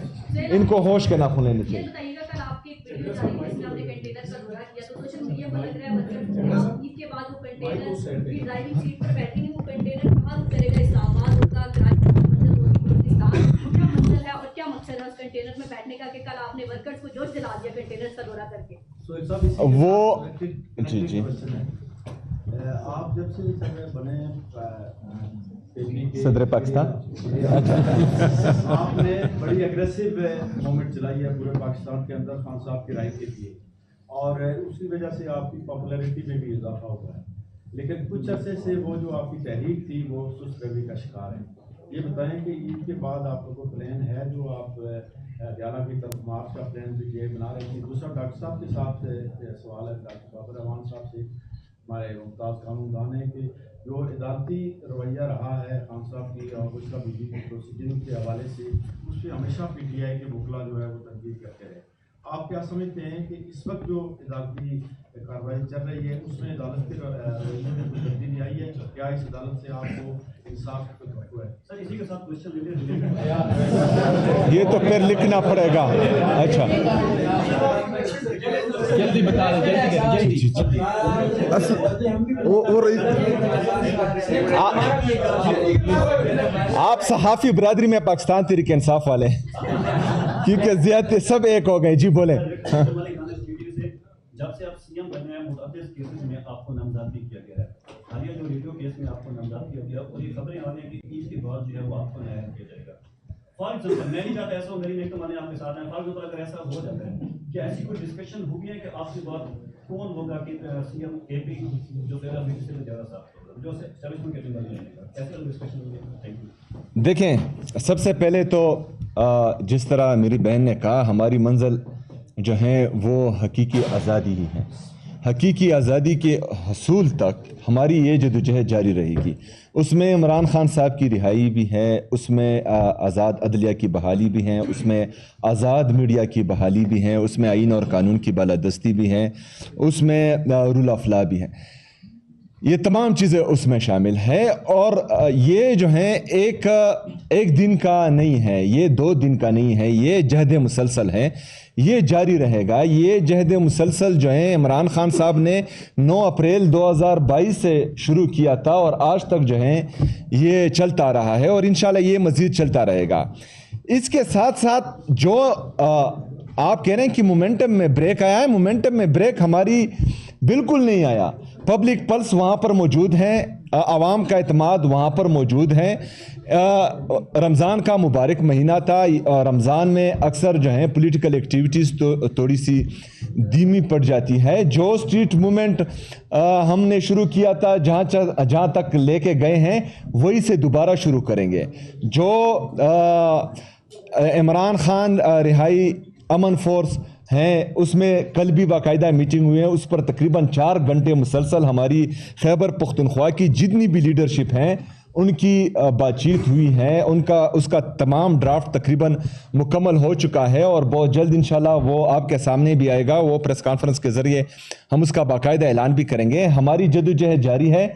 ان کو ہوش کے ناخن لینے چاہیے. وہ جی آپ جب سے بنے صدر پاکستان آپ نے بڑی اگریسو موومنٹ چلائی ہے پورے پاکستان کے اندر خان صاحب کی رائے کے لیے, اور اس کی وجہ سے آپ کی پاپولیرٹی میں بھی اضافہ ہوا ہے. لیکن کچھ عرصے سے وہ جو آپ کی تحریک تھی وہ سست روی کا شکار ہے. یہ بتائیں کہ عید کے بعد آپ کو پلان ہے جو آپ ہریانہ کی طرف مارچ کا پلان بھی یہ بنا رہے تھے؟ دوسرا ڈاکٹر صاحب کے ساتھ سوال ہے, ڈاکٹر بابر اعوان صاحب سے, ہمارے ممتاز قانون دان ہے کہ جو عدالتی رویہ رہا ہے خان صاحب کی اور اس کا بی جے پی پروسیڈنگ کے حوالے سے, اس پہ ہمیشہ پی ٹی آئی کے وکلا جو ہے وہ تنقید کرتے رہے. آپ کیا سمجھتے ہیں کہ اس وقت جو عدالتی کارروائی چل رہی ہے اس میں عدالت کے رویے میں کوئی تبدیلی آئی ہے؟ کیا اس عدالت سے آپ کو انصاف ہوا ہے؟ سر اسی کے ساتھ کوشچن یہ تو پھر لکھنا پڑے گا. اچھا جلدی بتا آپ صحافی برادری میں پاکستان تحریک انصاف والے کیونکہ زیادتی سب ایک ہو گئے. جی بولیں. جب سے آپ سی ایم بنے ہیں متعدد کیسز میں آپ کو نامزد بھی کیا گیا ہے. حالیہ جو ریڈیو کیس میں آپ کو نامزد کیا گیا اور یہ خبریں آ رہی ہیں کہ عید کے بعد جو ہے وہ آپ کو نیا کیا جائے گا. فار ایگزامپل میں نہیں چاہتا ایسا ہو, میری نیک مانے آپ کے ساتھ ہیں, فار ایگزامپل اگر ایسا ہو جاتا ہے کیا ایسی کوئی ڈسکشن ہوگی ہے کہ آپ کے بعد کون ہوگا کہ سی ایم اے پی جو پہلا بی سے زیادہ صاحب جو اسٹیبلشمنٹ کے ذمہ لینے کا ایسے ڈسکشن ہوگی؟ Thank you. دیکھیں, سب سے پہلے تو جس طرح میری بہن نے کہا, ہماری منزل جو ہیں وہ حقیقی آزادی ہی ہے. حقیقی آزادی کے حصول تک ہماری یہ جدوجہد جاری رہے گی. اس میں عمران خان صاحب کی رہائی بھی ہے, اس میں آزاد عدلیہ کی بحالی بھی ہیں, اس میں آزاد میڈیا کی بحالی بھی ہیں, اس میں آئین اور قانون کی بالادستی بھی ہیں, اس میں رول آف لا بھی ہے. یہ تمام چیزیں اس میں شامل ہے. اور یہ جو ہیں ایک دن کا نہیں ہے, یہ 2 دن کا نہیں ہے, یہ جہد مسلسل ہے, یہ جاری رہے گا. یہ جہد مسلسل جو ہے عمران خان صاحب نے 9 اپریل 2022 سے شروع کیا تھا اور آج تک جو ہے یہ چلتا رہا ہے اور انشاءاللہ یہ مزید چلتا رہے گا. اس کے ساتھ ساتھ جو آپ کہہ رہے ہیں کہ مومنٹم میں بریک آیا ہے, مومنٹم میں بریک ہماری بالکل نہیں آیا. پبلک پلس وہاں پر موجود ہے, عوام کا اعتماد وہاں پر موجود ہے. رمضان کا مبارک مہینہ تھا, رمضان میں اکثر جو ہیں پولیٹیکل ایکٹیویٹیز تو تھوڑی سی دھیمی پڑ جاتی ہے. جو اسٹریٹ موومنٹ ہم نے شروع کیا تھا, جہاں تک لے کے گئے ہیں وہی سے دوبارہ شروع کریں گے. جو عمران خان رہائی امن فورس ہیں اس میں کل بھی باقاعدہ میٹنگ ہوئی ہے, اس پر تقریباً 4 گھنٹے مسلسل ہماری خیبر پختونخوا کی جتنی بھی لیڈرشپ ہیں ان کی بات چیت ہوئی ہے. اس کا تمام ڈرافٹ تقریباً مکمل ہو چکا ہے اور بہت جلد انشاءاللہ وہ آپ کے سامنے بھی آئے گا. وہ پریس کانفرنس کے ذریعے ہم اس کا باقاعدہ اعلان بھی کریں گے. ہماری جدوجہد جاری ہے,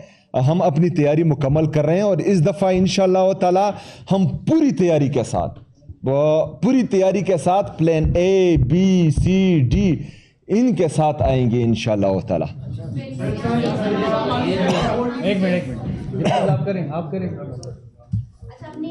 ہم اپنی تیاری مکمل کر رہے ہیں اور اس دفعہ انشاءاللہ تعالی ہم پوری تیاری کے ساتھ پلان اے بی سی ڈی ان کے ساتھ آئیں گے انشاءاللہ تعالی. ایک منٹ آپ کریں. اچھا, اپنے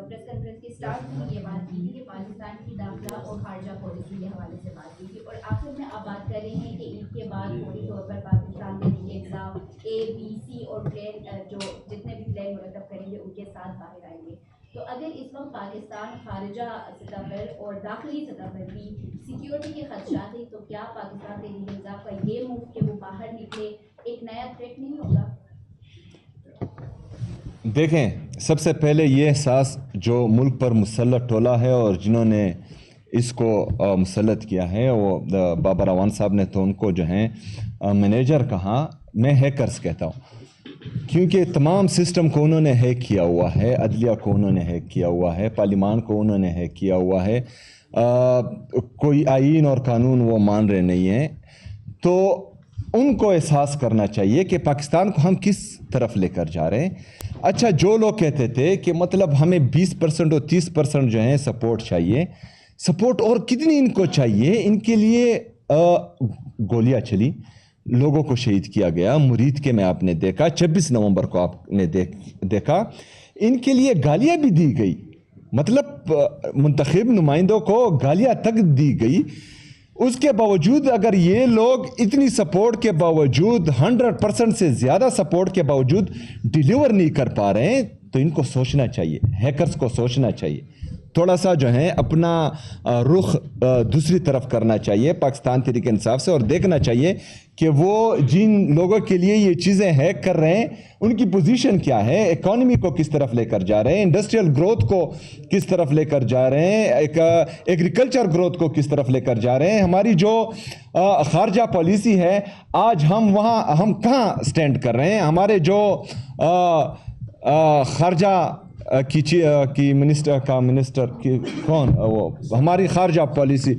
پریس کانفرنس کے سٹارٹ میں یہ بات کی تھی کہ پاکستان کی داخلہ اور خارجہ پالیسی کے حوالے سے بات کی تھی, اور آخر میں آپ بات کر رہے ہیں کہ عید کے بعد فوری طور پر پاکستان کے انصاف اے بی سی اور پلان جو جتنے بھی پلان مرتب کریں گے ان کے ساتھ باہر آئیں گے. تو اگر اس وقت پاکستان خارجہ سطح پر اور داخلی سطح پر بھی سیکیورٹی کے خدشات ہیں, تو کیا پاکستان تحریک انصاف کا یہ موو کہ وہ باہر نکلے ایک نیا تھریٹ نہیں ہوگا؟ دیکھیں, سب سے پہلے یہ احساس جو ملک پر مسلط ٹولہ ہے اور جنہوں نے اس کو مسلط کیا ہے, وہ بابر اعوان صاحب نے تو ان کو جو ہیں مینیجر کہا, میں ہیکرز کہتا ہوں. کیونکہ تمام سسٹم کو انہوں نے ہیک کیا ہوا ہے، عدلیہ کو انہوں نے ہیک کیا ہوا ہے، پارلیمان کو انہوں نے ہیک کیا ہوا ہے، کوئی آئین اور قانون وہ مان رہے نہیں ہیں. تو ان کو احساس کرنا چاہیے کہ پاکستان کو ہم کس طرف لے کر جا رہے ہیں. اچھا، جو لوگ کہتے تھے کہ مطلب ہمیں 20% اور 30% جو ہیں سپورٹ چاہیے، سپورٹ اور کتنی ان کو چاہیے؟ ان کے لیے گولیاں چلی، لوگوں کو شہید کیا گیا. مرید کے میں آپ نے دیکھا، 26 نومبر کو آپ نے دیکھا، ان کے لیے گالیاں بھی دی گئی، مطلب منتخب نمائندوں کو گالیاں تک دی گئی. اس کے باوجود اگر یہ لوگ اتنی سپورٹ کے باوجود 100% سے زیادہ سپورٹ کے باوجود ڈیلیور نہیں کر پا رہے ہیں تو ان کو سوچنا چاہیے، ہیکرز کو سوچنا چاہیے، تھوڑا سا جو ہے اپنا رخ دوسری طرف کرنا چاہیے پاکستان تحریک انصاف سے، اور دیکھنا چاہیے کہ وہ جن لوگوں کے لیے یہ چیزیں ہیک کر رہے ہیں ان کی پوزیشن کیا ہے، اکانومی کو کس طرف لے کر جا رہے ہیں، انڈسٹریل گروتھ کو کس طرف لے کر جا رہے ہیں، ایگریکلچر گروتھ کو کس طرف لے کر جا رہے ہیں. ہماری جو خارجہ پالیسی ہے آج ہم کہاں سٹینڈ کر رہے ہیں. ہمارے جو خارجہ کی منسٹر کی کون وہ ہماری خارجہ پالیسی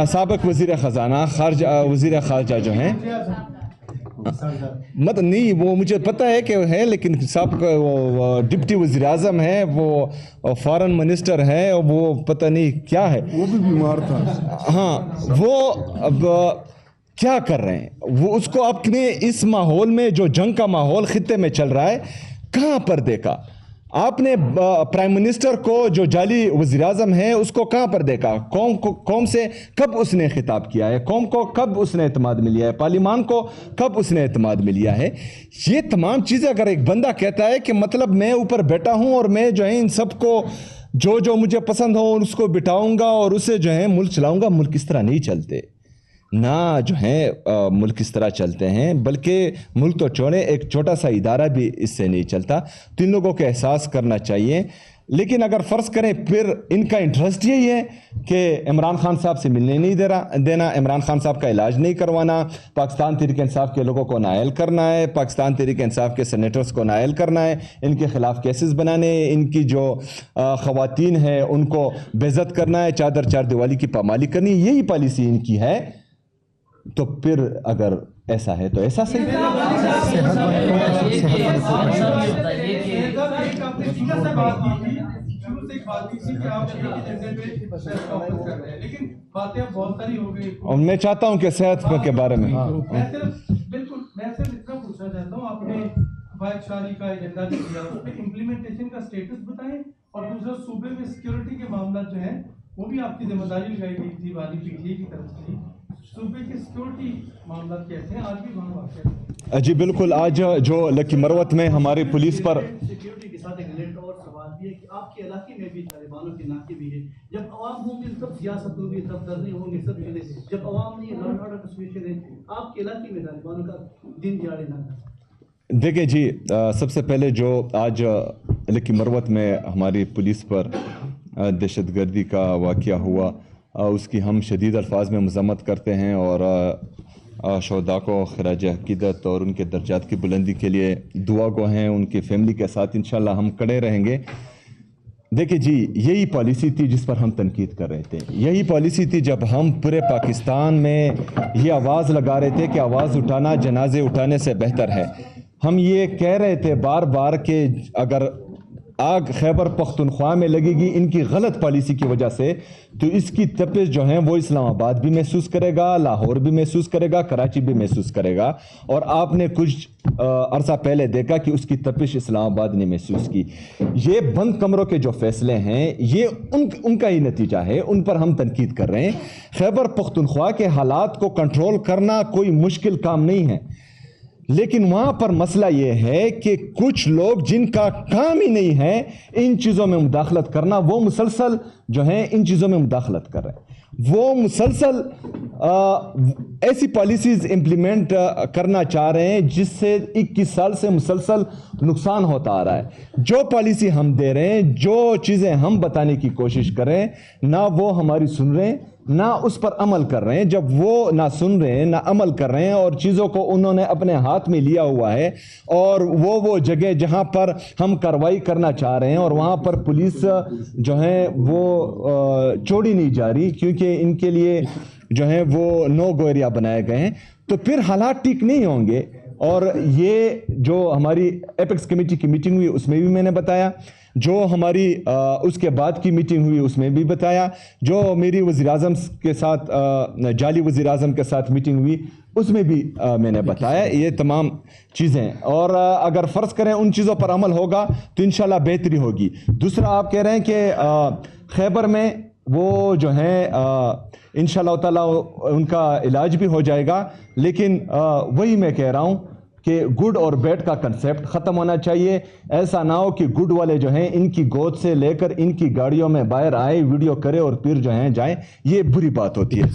سابق وزیر خزانہ وزیر خارجہ جو ہیں، نہیں وہ مجھے پتہ ہے کہ ہے، لیکن سابق وہ ڈپٹی وزیر اعظم ہے، وہ فارن منسٹر ہے، وہ پتہ نہیں کیا ہے، وہ بھی بیمار تھا. ہاں، وہ اب کیا کر رہے ہیں؟ وہ اس کو اپنے اس ماحول میں جو جنگ کا ماحول خطے میں چل رہا ہے کہاں پر دیکھا آپ نے؟ پرائم منسٹر کو جو جعلی وزیر اعظم ہے اس کو کہاں پر دیکھا؟ قوم سے کب اس نے خطاب کیا ہے؟ قوم کو کب اس نے اعتماد میں لیا ہے؟ پارلیمان کو کب اس نے اعتماد میں لیا ہے؟ یہ تمام چیزیں اگر ایک بندہ کہتا ہے کہ مطلب میں اوپر بیٹھا ہوں اور میں جو ہے ان سب کو جو مجھے پسند ہو اس کو بٹھاؤں گا اور اسے جو ہے ملک چلاؤں گا، ملک اس طرح نہیں چلتے. نہ جو ہے ملک اس طرح چلتے ہیں، بلکہ ملک تو چھوڑے ایک چھوٹا سا ادارہ بھی اس سے نہیں چلتا. تو ان لوگوں کو احساس کرنا چاہیے. لیکن اگر فرض کریں پھر ان کا انٹرسٹ یہی ہے کہ عمران خان صاحب سے ملنے نہیں دینا، عمران خان صاحب کا علاج نہیں کروانا، پاکستان تحریک انصاف کے لوگوں کو نائل کرنا ہے، پاکستان تحریک انصاف کے سینیٹرز کو نائل کرنا ہے، ان کے خلاف کیسز بنانے، ان کی جو خواتین ہیں ان کو بے عزت کرنا ہے، چادر چار دیوالی کی پامالی کرنی، یہی پالیسی ان کی ہے. تو پھر اگر ایسا ہے تو ایسا صحیح. اور میں چاہتا ہوں کہ صحت کے بارے میں بالکل میں صرف اتنا پوچھنا چاہتا ہوں، آپ نے فائد شاہی کا ایجنڈا جو دیا اس پہ امپلیمنٹیشن کا سٹیٹس بتائیں، اور دوسرا صوبے میں سیکیورٹی کے معاملات جو ہیں وہ بھی آپ کی ذمہ داری لگائی گئی تھی والی پی ٹی اے کی طرف سے، صوبے کے سیکیورٹی معاملات کیسے ہیں آج بھی وہاں واقع؟ جی بالکل، آج جو لکی مروت میں ہماری پولیس پر سیکیورٹی کے ساتھ ایک ریلیٹ اور سوال بھی ہے کہ آپ کے علاقے میں بھی طالبانوں کے ناکے بھی ہے، جب عوام ہوں گے سب سیاست ہوگی، سب دھرنے ہوں گے، سب چیزیں، جب عوام نہیں ہے، لا اینڈ آرڈر کا سچویشن ہے، آپ کے علاقے میں طالبانوں کا دن دیہڑے نہ کریں. دیکھیں جی، سب سے پہلے جو آج لکی مروت میں ہماری پولیس پر دہشت گردی کا واقعہ ہوا، اس کی ہم شدید الفاظ میں مذمت کرتے ہیں اور شہداء کو خراج عقیدت اور ان کے درجات کی بلندی کے لیے دعا گو ہیں. ان کی فیملی کے ساتھ انشاءاللہ ہم کھڑے رہیں گے. دیکھیں جی، یہی پالیسی تھی جس پر ہم تنقید کر رہے تھے، یہی پالیسی تھی جب ہم پورے پاکستان میں یہ آواز لگا رہے تھے کہ آواز اٹھانا جنازے اٹھانے سے بہتر ہے. ہم یہ کہہ رہے تھے بار بار کہ اگر آگ خیبر پختونخوا میں لگے گی ان کی غلط پالیسی کی وجہ سے تو اس کی تپش جو ہیں وہ اسلام آباد بھی محسوس کرے گا، لاہور بھی محسوس کرے گا، کراچی بھی محسوس کرے گا. اور آپ نے کچھ عرصہ پہلے دیکھا کہ اس کی تپش اسلام آباد نے محسوس کی. یہ بند کمروں کے جو فیصلے ہیں یہ ان کا ہی نتیجہ ہے، ان پر ہم تنقید کر رہے ہیں. خیبر پختونخوا کے حالات کو کنٹرول کرنا کوئی مشکل کام نہیں ہے، لیکن وہاں پر مسئلہ یہ ہے کہ کچھ لوگ جن کا کام ہی نہیں ہے ان چیزوں میں مداخلت کرنا، وہ مسلسل جو ہیں ان چیزوں میں مداخلت کر رہے ہیں. وہ مسلسل ایسی پالیسیز امپلیمنٹ کرنا چاہ رہے ہیں جس سے 21 سال سے مسلسل نقصان ہوتا آ رہا ہے. جو پالیسی ہم دے رہے ہیں، جو چیزیں ہم بتانے کی کوشش کر رہے ہیں، نہ وہ ہماری سن رہے ہیں نہ اس پر عمل کر رہے ہیں. جب وہ نہ سن رہے ہیں نہ عمل کر رہے ہیں اور چیزوں کو انہوں نے اپنے ہاتھ میں لیا ہوا ہے, اور وہ جگہ جہاں پر ہم کارروائی کرنا چاہ رہے ہیں اور وہاں پر پولیس جو ہے وہ چھوڑی نہیں جا رہی کیونکہ ان کے لیے جو ہے وہ نو گو ایریا بنائے گئے ہیں, تو پھر حالات ٹھیک نہیں ہوں گے. اور یہ جو ہماری ایپیکس کمیٹی کی میٹنگ ہوئی اس میں بھی میں نے بتایا, جو ہماری اس کے بعد کی میٹنگ ہوئی اس میں بھی بتایا, جو میری وزیر اعظم کے ساتھ جعلی وزیر اعظم کے ساتھ میٹنگ ہوئی اس میں بھی میں نے بتایا یہ تمام چیزیں. اور اگر فرض کریں ان چیزوں پر عمل ہوگا تو انشاءاللہ بہتری ہوگی. دوسرا آپ کہہ رہے ہیں کہ خیبر میں وہ جو ہیں انشاءاللہ تعالیٰ ان کا علاج بھی ہو جائے گا, لیکن وہی میں کہہ رہا ہوں کہ گڈ اور بیڈ کا کنسیپٹ ختم ہونا چاہیے. ایسا نہ ہو کہ گڈ والے جو ہیں ان کی گود سے لے کر ان کی گاڑیوں میں باہر آئے, ویڈیو کرے اور پھر جو ہیں جائیں, یہ بری بات ہوتی ہے.